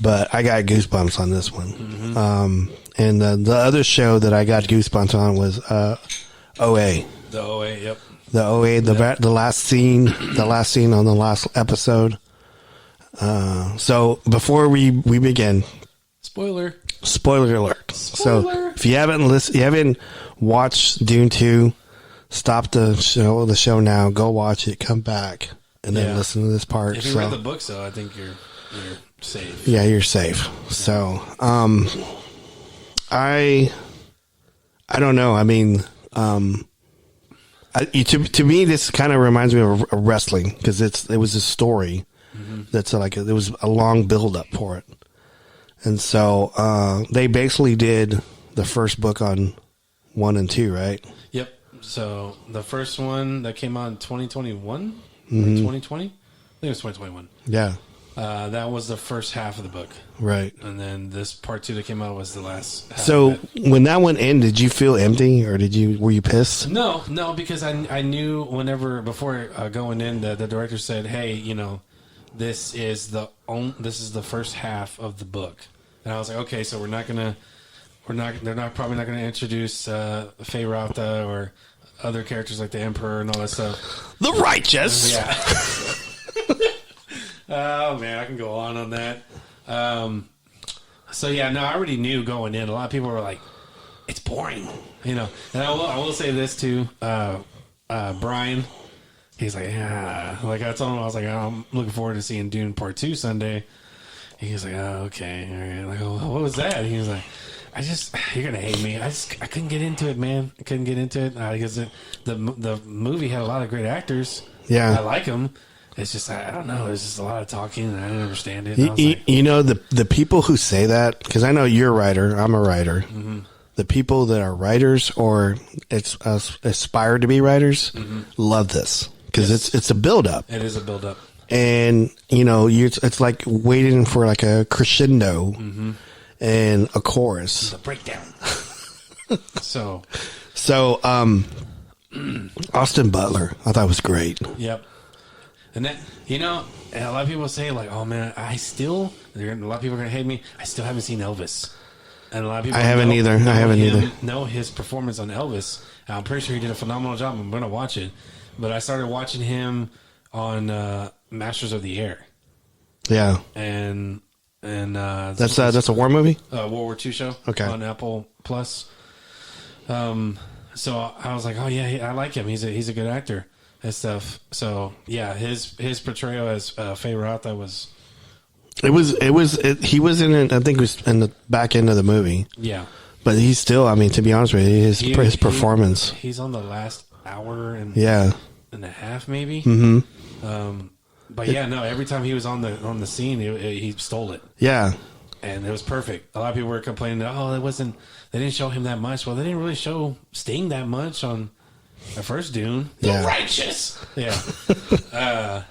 but I got goosebumps on this one. And the other show that I got goosebumps on was OA. The OA, yep. The OA, the last scene on the last episode. So before we begin, spoiler alert. So if you haven't watched Dune 2, stop the show now, go watch it, come back, and then listen to this part. If you read the books, though, I think you're safe. Yeah, you're safe. So, I don't know. I mean, to me, this kind of reminds me of wrestling, because it was a story that's it was a long build up for it, and so they basically did the first book on 1 and 2, right? Yep. So the first one that came out in 2021, 2020, I think it was 2021. Yeah. That was the first half of the book. Right. And then this part 2 that came out was the last half. So when that one ended, did you feel empty, or were you pissed? No, because I knew before going in, the director said, "Hey, this is the first half of the book." And I was like, "Okay, so they're probably not gonna introduce Fey Rauta or other characters like the Emperor and all that stuff." The Righteous. Yeah. Oh man, I can go on that. So yeah, no, I already knew going in. A lot of people were like, "It's boring," And I will say this too. Brian, he's like, "Yeah." Like I told him, I was like, "I'm looking forward to seeing Dune Part 2 Sunday." He was like, "Oh, okay." All right. Like, oh, what was that? He was like, "You're gonna hate me. I couldn't get into it, man. I couldn't get into it because the movie had a lot of great actors. Yeah, I like them. It's just I don't know. There's just a lot of talking, and I didn't understand it." The people who say that, because I know you're a writer, I'm a writer. The people that are writers or aspire to be writers love this, because it's a build up. It is a build up, and it's like waiting for like a crescendo and a chorus, the breakdown. So Austin Butler, I thought was great. Yep. And that, a lot of people say like, "Oh man, a lot of people are gonna hate me. I still haven't seen Elvis," and a lot of people I haven't either. Know his performance on Elvis. I'm pretty sure he did a phenomenal job. I'm gonna watch it, but I started watching him on Masters of the Air. Yeah, and that's a war movie, World War II show. Okay, on Apple Plus. So I was like, "Oh yeah, I like him. He's a good actor." And stuff. So yeah, his portrayal as Fey Rauta was. He was in it. I think it was in the back end of the movie. Yeah, but he's still. I mean, to be honest with you, his performance. He's on the last hour and a half, maybe. But yeah, no. Every time he was on the scene, he stole it. Yeah, and it was perfect. A lot of people were complaining that they didn't show him that much. Well, they didn't really show Sting that much on the first Dune. Yeah. The righteous. Yeah.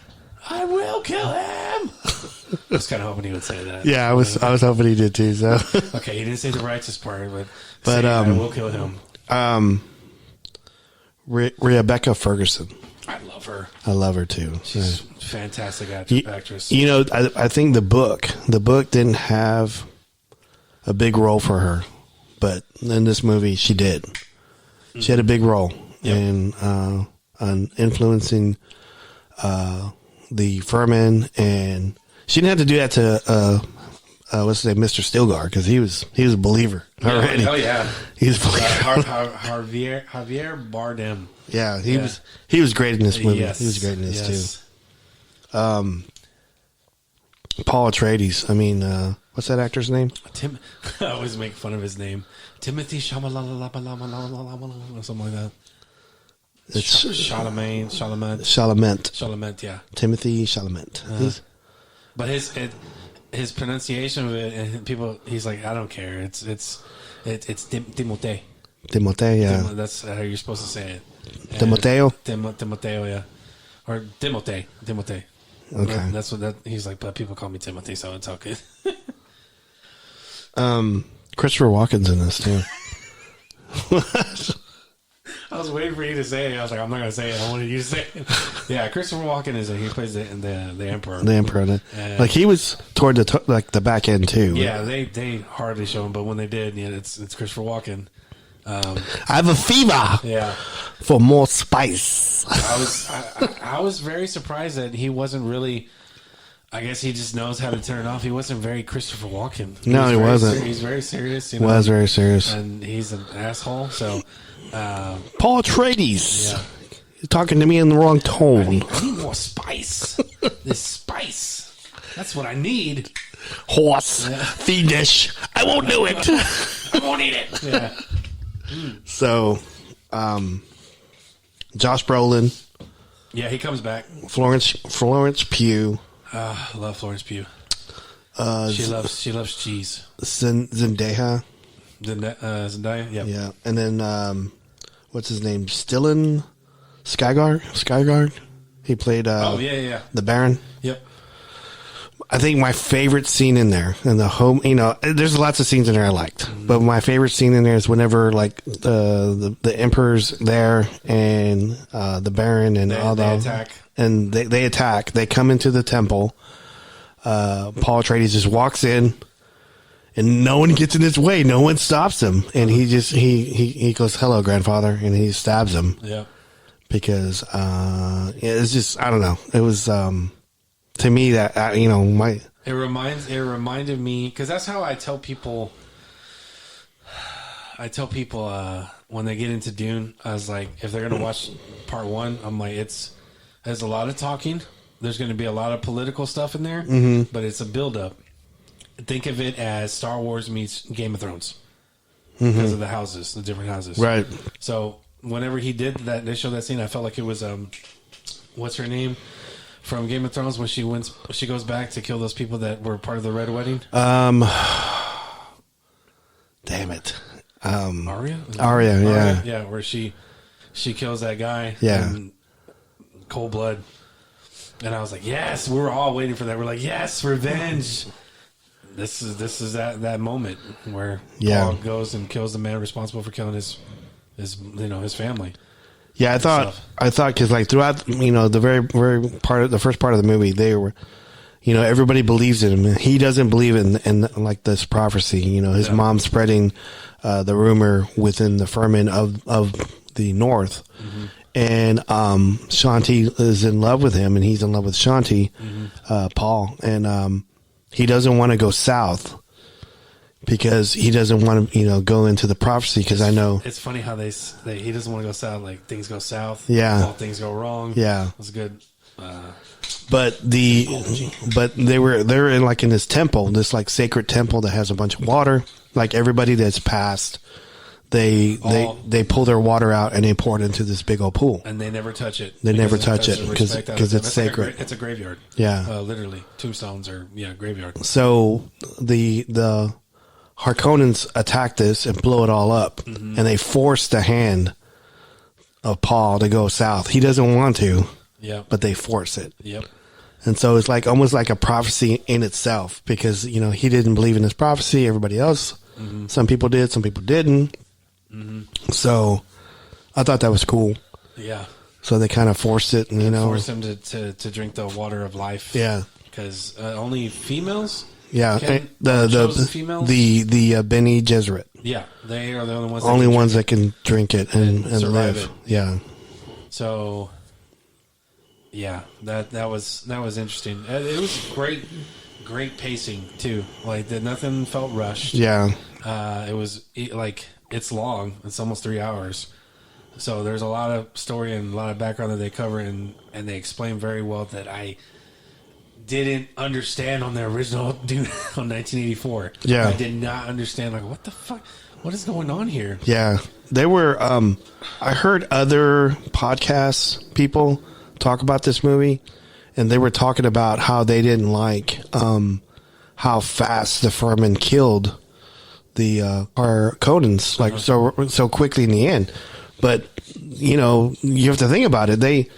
I will kill him. I was kind of hoping he would say that. Yeah, I was hoping he did too. So okay, he didn't say the righteous part, but I will kill him. Rebecca Ferguson. I love her. I love her too. She's a fantastic actress. You know, I think the book didn't have a big role for her, but in this movie she did. She had a big role in on influencing the Furman, and she didn't have to do that to what's his name, Mr. Stilgar, because he was a believer already. Oh yeah, he was a believer. Javier Bardem. Yeah, he was great in this movie. Yes. He was great in this too. Paul Atreides. I mean, what's that actor's name? I always make fun of his name. Timothy Chalamet or something like that. It's Chalamet. Chalamet. Yeah. Timothy Chalamet. But his pronunciation of it, and he's like, I don't care. It's Timothée. Timothée, yeah. That's how you're supposed to say it. Timoteo? Timoteo, yeah. Or Timothée. Okay. That's what he's like, but people call me Timothy, so it's okay. Christopher Walken's in this too. I was waiting for you to say it. I was like, I'm not going to say it. I wanted you to say it. Yeah, Christopher Walken he plays the Emperor. The Emperor. Like he was toward the back end too. Yeah, they hardly show him, but when they did, it's Christopher Walken. I have a fever. Yeah. For more spice. I was very surprised that he wasn't really. I guess he just knows how to turn it off. He wasn't very Christopher Walken. He wasn't. He's very serious. Was very serious, and he's an asshole. So, Paul Atreides. Yeah. You're talking to me in the wrong tone. I need more spice. This spice. That's what I need. Horse. Fiendish. I won't do it. I won't eat it. Yeah. So, Josh Brolin. Yeah, he comes back. Florence Pugh. I love Florence Pugh. She loves cheese. Zendaya. Zendaya. Yep. Yeah, and then what's his name? Stellan Skarsgård. He played. The Baron. Yep. I think my favorite scene in there, in the home, there's lots of scenes in there I liked, but my favorite scene in there is whenever like the Emperor's there and the Baron and they attack. And they attack. They come into the temple. Paul Atreides just walks in, and no one gets in his way. No one stops him, and he goes, "Hello, grandfather," and he stabs him. Yeah. Because it's just, I don't know. It was to me that It reminded me, because that's how I tell people. When they get into Dune, I was like, if they're gonna watch part 1, I'm like, there's a lot of talking. There's going to be a lot of political stuff in there, but it's a build-up. Think of it as Star Wars meets Game of Thrones because of the different houses. Right. So whenever he did that, they showed that scene. I felt like it was what's her name from Game of Thrones when she goes back to kill those people that were part of the Red Wedding. Damn it. Arya, yeah. Yeah, where she kills that guy. Yeah. In cold blood. And I was like, yes, we were all waiting for that. We're like, yes, revenge. This is that moment where Paul goes and kills the man responsible for killing his family. Yeah, I thought because like throughout the very first part of the movie, they were, everybody believes in him. He doesn't believe in like this prophecy. His mom spreading the rumor within the firman of the North. And Shanti is in love with him, and he's in love with Shanti, Paul, and he doesn't want to go south because he doesn't want to, go into the prophecy. Because I know it's funny how he doesn't want to go south. Like things go south, yeah, all things go wrong. Yeah, it was good. But they're in this temple, this like sacred temple that has a bunch of water. Like everybody that's passed they pull their water out and they pour it into this big old pool. And they never touch it. They never touch it because it's sacred. It's a graveyard. Yeah. Literally. Tombstones are, graveyard. So the Harkonnens attack this and blow it all up. Mm-hmm. And they force the hand of Paul to go south. He doesn't want to, but they force it. Yep. And so it's like almost like a prophecy in itself because, he didn't believe in this prophecy. Everybody else, some people did, some people didn't. Mm-hmm. So I thought that was cool. Yeah. So they kind of forced it, and forced him to drink the water of life. Yeah. Because only females. Yeah. The females. The Bene Gesserit. Yeah, they are the only ones that can drink it and live. It. Yeah. So. Yeah, that was interesting. It was great pacing too. Like nothing felt rushed. Yeah. It was it's long. It's almost 3 hours. So there's a lot of story and a lot of background that they cover and they explain very well that I didn't understand on the original Dune on 1984. Yeah. I did not understand what the fuck, what is going on here? Yeah. They were I heard other podcasts people talk about this movie, and they were talking about how they didn't like how fast the Furman killed the Harkonnens so quickly in the end. But you have to think about it. They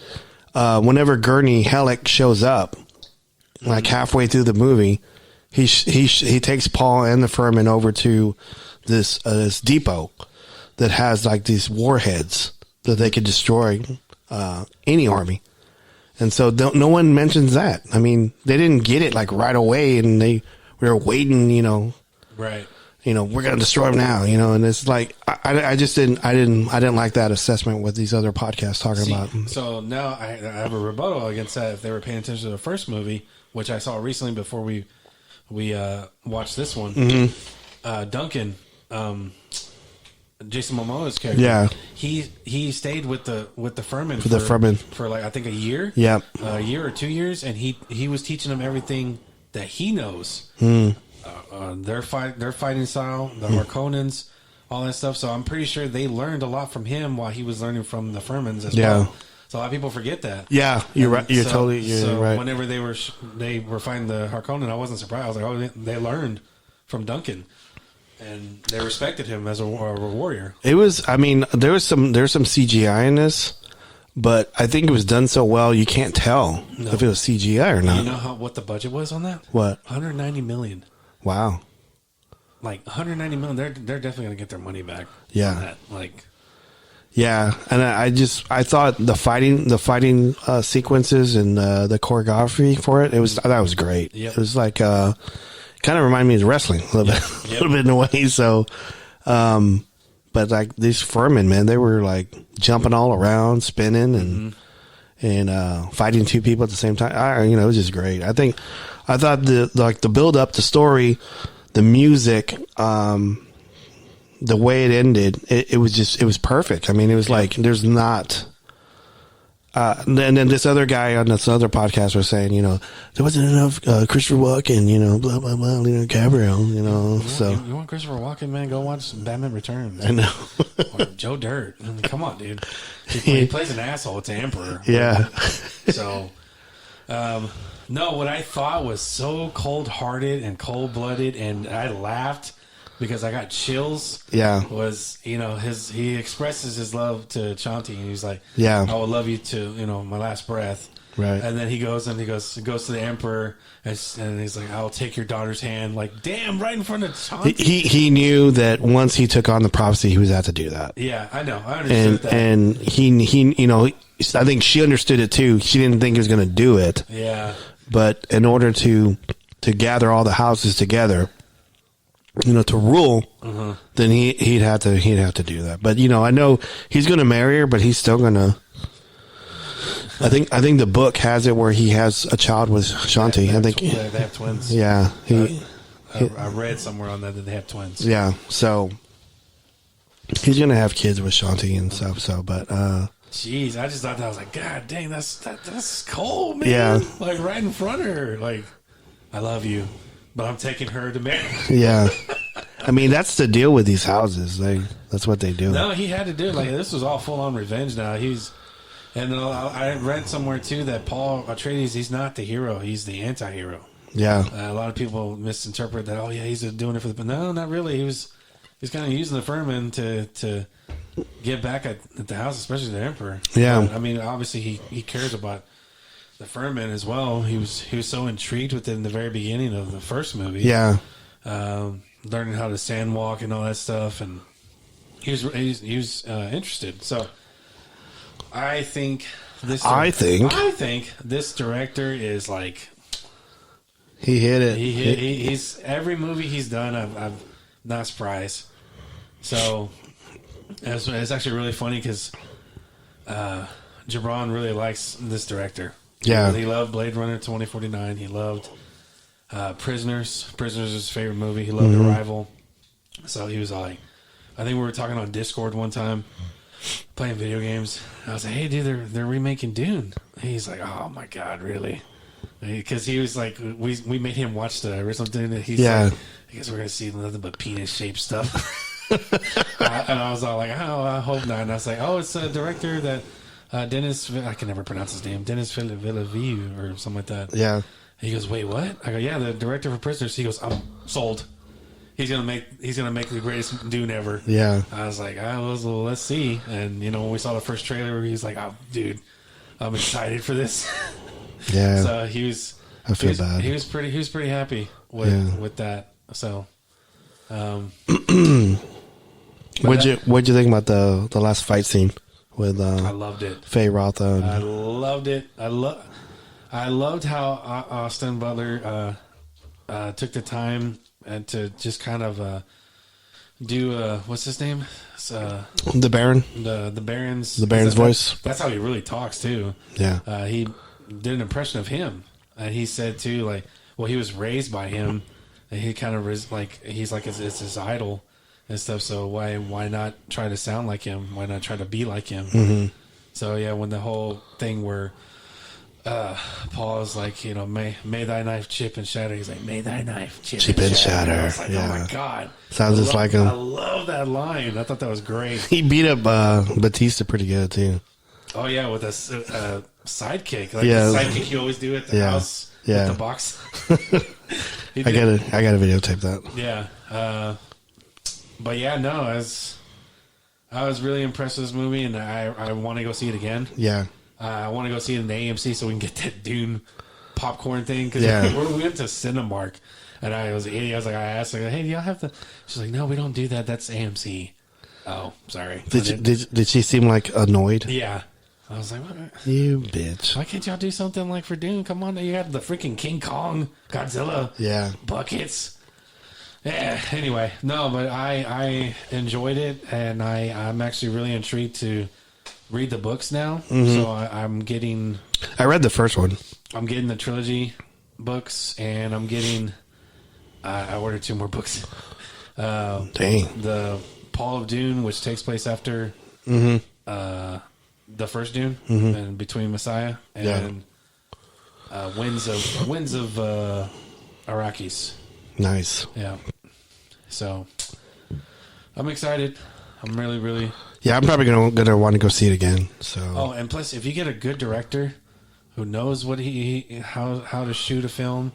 whenever Gurney Halleck shows up, like halfway through the movie, he takes Paul and the Furman over to this depot that has like these warheads that they could destroy any army. And so no one mentions that. I mean, they didn't get it like right away, and we were waiting, right. We're going to destroy them now, and it's like, I just didn't like that assessment with these other podcasts talking about. So now I have a rebuttal against that. If they were paying attention to the first movie, which I saw recently before we watched this one, Duncan, Jason Momoa's character, he stayed with the Furman for like I think a year, a year or 2 years, and he was teaching them everything that he knows, their fighting style, the Harkonnens, all that stuff. So I'm pretty sure they learned a lot from him while he was learning from the Furmans as well. So a lot of people forget that. Yeah, you're right. You're totally right. Whenever they were fighting the Harkonnen, I wasn't surprised. I was like, oh, they learned from Duncan. And they respected him as a warrior. It was, there was some CGI in this, but I think it was done so well you can't tell if it was CGI or not. You know what the budget was on that? What? $190 million. Wow. Like $190 million. They're definitely gonna get their money back. Yeah. On that. Like. Yeah, and I thought the fighting sequences and the choreography for it, I thought it was great. Yep. It was like kind of reminded me of wrestling a little bit in a way. So, but like these Furman, man, they were like jumping all around, spinning, and fighting two people at the same time. It was just great. I thought the build up, the story, the music, the way it ended, it was perfect. It was like there's not. And then this other guy on this other podcast was saying, there wasn't enough Christopher Walken, blah blah blah, Gabriel, so you want Christopher Walken, man? Go watch Batman Returns. I know. Or Joe Dirt. Come on, dude. He plays an asshole. It's an emperor. Yeah. So, no, what I thought was so cold-hearted and cold-blooded, and I laughed because I got chills. Yeah. Was, he expresses his love to Shanti, and he's like, I will love you to, my last breath. Right. And then he goes to the Emperor, and he's like, I'll take your daughter's hand. Like, damn, right in front of Shanti. He knew that once he took on the prophecy, he was out to do that. Yeah, I know. I understood that. And he, I think she understood it too. She didn't think he was going to do it. Yeah. But in order to gather all the houses together, to rule, then he'd have to do that. But I know he's going to marry her, but he's still going to. I think the book has it where he has a child with Shanti. I think they have twins. Yeah, I read somewhere on that they have twins. Yeah, so he's going to have kids with Shanti and stuff. So, but jeez, I just thought that, I was like, God dang, that's cold, man. Yeah, like right in front of her, like, I love you, but I'm taking her to marry. Yeah. I mean, that's the deal with these houses. That's what they do. No, he had to do it. Like, this was all full on revenge now. And I read somewhere too that Paul Atreides, he's not the hero, he's the anti-hero. Yeah. A lot of people misinterpret that. Oh yeah, he's doing it for but no, not really. He's kind of using the Furman to get back at the house, especially the Emperor. Yeah. But, I mean, obviously he cares about the Furman as well. He was so intrigued with it in the very beginning of the first movie. Yeah. Learning how to sandwalk and all that stuff, and he was interested. So I think this director is like, he hit it. He's every movie he's done, I'm not surprised. So it's actually really funny because Gibran really likes this director. Yeah, he loved Blade Runner 2049. He loved Prisoners. Prisoners is his favorite movie. He loved Arrival. So he was like, I think we were talking on Discord one time, playing video games. I was like, hey, dude, they're remaking Dune. And he's like, oh my god, really? Because he was like, we made him watch the original Dune. And he's like, I guess we're gonna see nothing but penis shaped stuff. And I was all like, oh, I hope not. And I was like, oh, it's a director that Denis, I can never pronounce his name, Denis Villeneuve or something like that. Yeah. And he goes, wait, what? I go, yeah, the director for Prisoners. He goes, I'm sold. He's gonna make the greatest Dune ever. Yeah. I was like, well, let's see. And when we saw the first trailer, he's like, oh, dude, I'm excited for this. Yeah. So he was. I feel bad. He was pretty happy with that. So. What'd you think about the last fight scene with I loved it. Faye Rotha? I loved it. I loved how Austin Butler took the time and to just kind of do what's his name? The Baron. The Baron's voice. That's how he really talks too. Yeah. He did an impression of him, and he said too, like, well, he was raised by him, and he kind of he's like it's his idol and stuff. So why not try to sound like him? Why not try to be like him? Mm-hmm. So yeah, when the whole thing where Paul is like, may thy knife chip and shatter. He's like, may thy knife chip and shatter. I was like, oh my god, sounds just like him. I love that line. I thought that was great. He beat up Batista pretty good too. Oh yeah, with a sidekick, like the sidekick you always do at the house with the box. I gotta videotape that. Yeah, but yeah, no, I was really impressed with this movie, and I want to go see it again. Yeah. I want to go see it in the AMC so we can get that Dune popcorn thing. Because we went to Cinemark, and I was an idiot. I asked her, hey, do y'all have the... She's like, no, we don't do that. That's AMC. Oh, sorry. Did she seem like annoyed? Yeah. I was like, what? You bitch. Why can't y'all do something like for Dune? Come on, you got the freaking King Kong, Godzilla, buckets. Yeah, anyway. No, but I enjoyed it, and I'm actually really intrigued to read the books now. Mm-hmm. So I'm getting... I read the first one. I'm getting the trilogy books, and I'm getting... I ordered 2 more books. Dang. The Paul of Dune, which takes place after the first Dune, and between Messiah, and Winds of Arrakis. Nice. Yeah. So I'm excited. I'm really, really... Yeah, I'm probably gonna want to go see it again. So. Oh, and plus, if you get a good director who knows what how to shoot a film,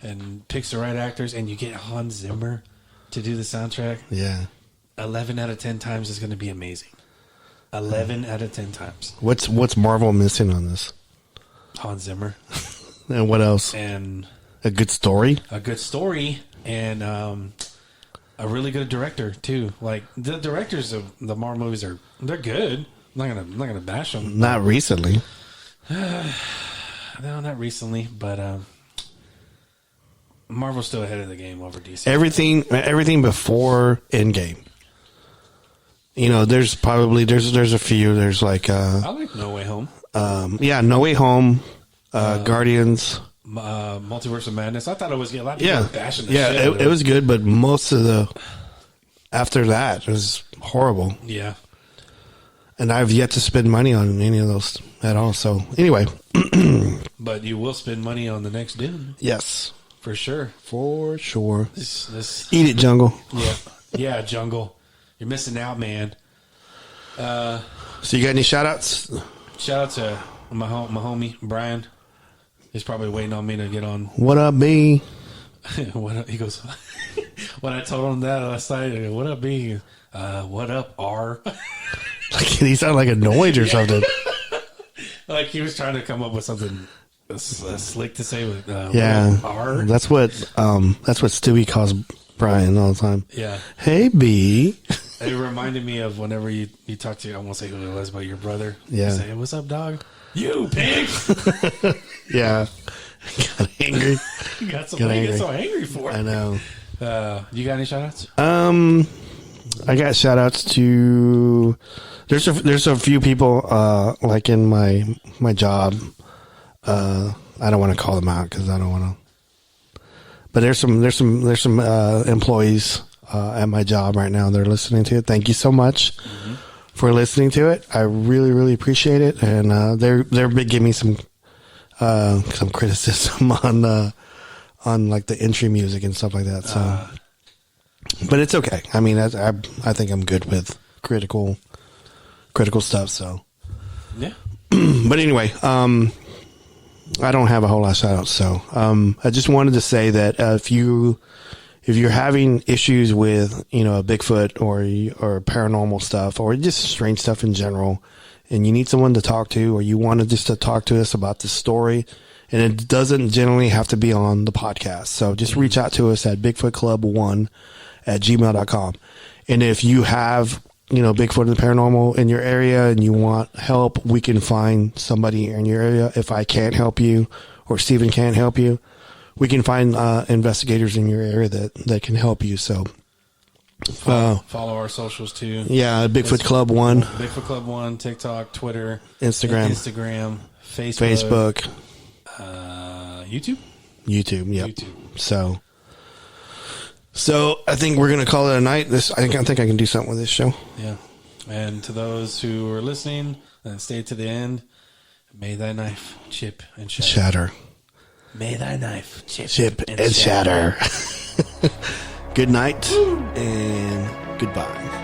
and picks the right actors, and you get Hans Zimmer to do the soundtrack, 11 out of 10 times is going to be amazing. 11 out of 10 times. What's Marvel missing on this? Hans Zimmer. And what else? And a good story. A good story, and a really good director too. Like the directors of the Marvel movies they're good. I'm not gonna bash them. Not recently. No, not recently, but Marvel's still ahead of the game over DC. Everything before Endgame. There's a few. There's like I like No Way Home. No Way Home. Guardians. Multiverse of Madness. I thought it was a lot of people bashing the shit. It was good, but most of after that was horrible. Yeah. And I've yet to spend money on any of those at all. So anyway. But you will spend money on the next Dune. Yes. For sure. For sure. This Eat it, Jungle. Yeah, Jungle. You're missing out, man. So you got any shout-outs? Shout out to my homie, Brian. He's probably waiting on me to get on. What up, B? What up? He goes, when I told him that last night, I go, what up, B? He goes, what up, R? Like he sounded like annoyed or something. Like he was trying to come up with something slick to say with Yeah. what up, R? That's what Stewie calls Brian all the time. Yeah. Hey, B. It reminded me of whenever you talk to, I won't say who it was, but your brother. Yeah. You say, what's up, dog? You pig! Yeah. Got angry. You got so angry for it. I know. You got any shout outs? I got shout outs to there's a few people like in my job. I don't want to call them out because I don't want to. But there's some employees at my job right now. They're listening to it. Thank you so much for listening to it. I really, really appreciate it. And they're big giving me some criticism on like the entry music and stuff like that. So, but it's okay. I mean, I think I'm good with critical stuff. So, yeah. But anyway, I don't have a whole lot of shout outs. So, I just wanted to say that if you're having issues with, a Bigfoot or paranormal stuff or just strange stuff in general, and you need someone to talk to, or you wanted just to talk to us about this story, and it doesn't generally have to be on the podcast. So just reach out to us at bigfootclub1@gmail.com. And if you have, Bigfoot and the paranormal in your area and you want help, we can find somebody in your area. If I can't help you or Steven can't help you, we can find investigators in your area that can help you. So follow our socials too. Yeah, Bigfoot Club 1. Bigfoot Club 1, TikTok, Twitter, Instagram, Facebook, YouTube. Yep. YouTube. So I think we're gonna call it a night. I think I can do something with this show. Yeah. And to those who are listening and stay to the end, may thy knife chip and shatter. May thy knife chip and shatter. Good night and goodbye.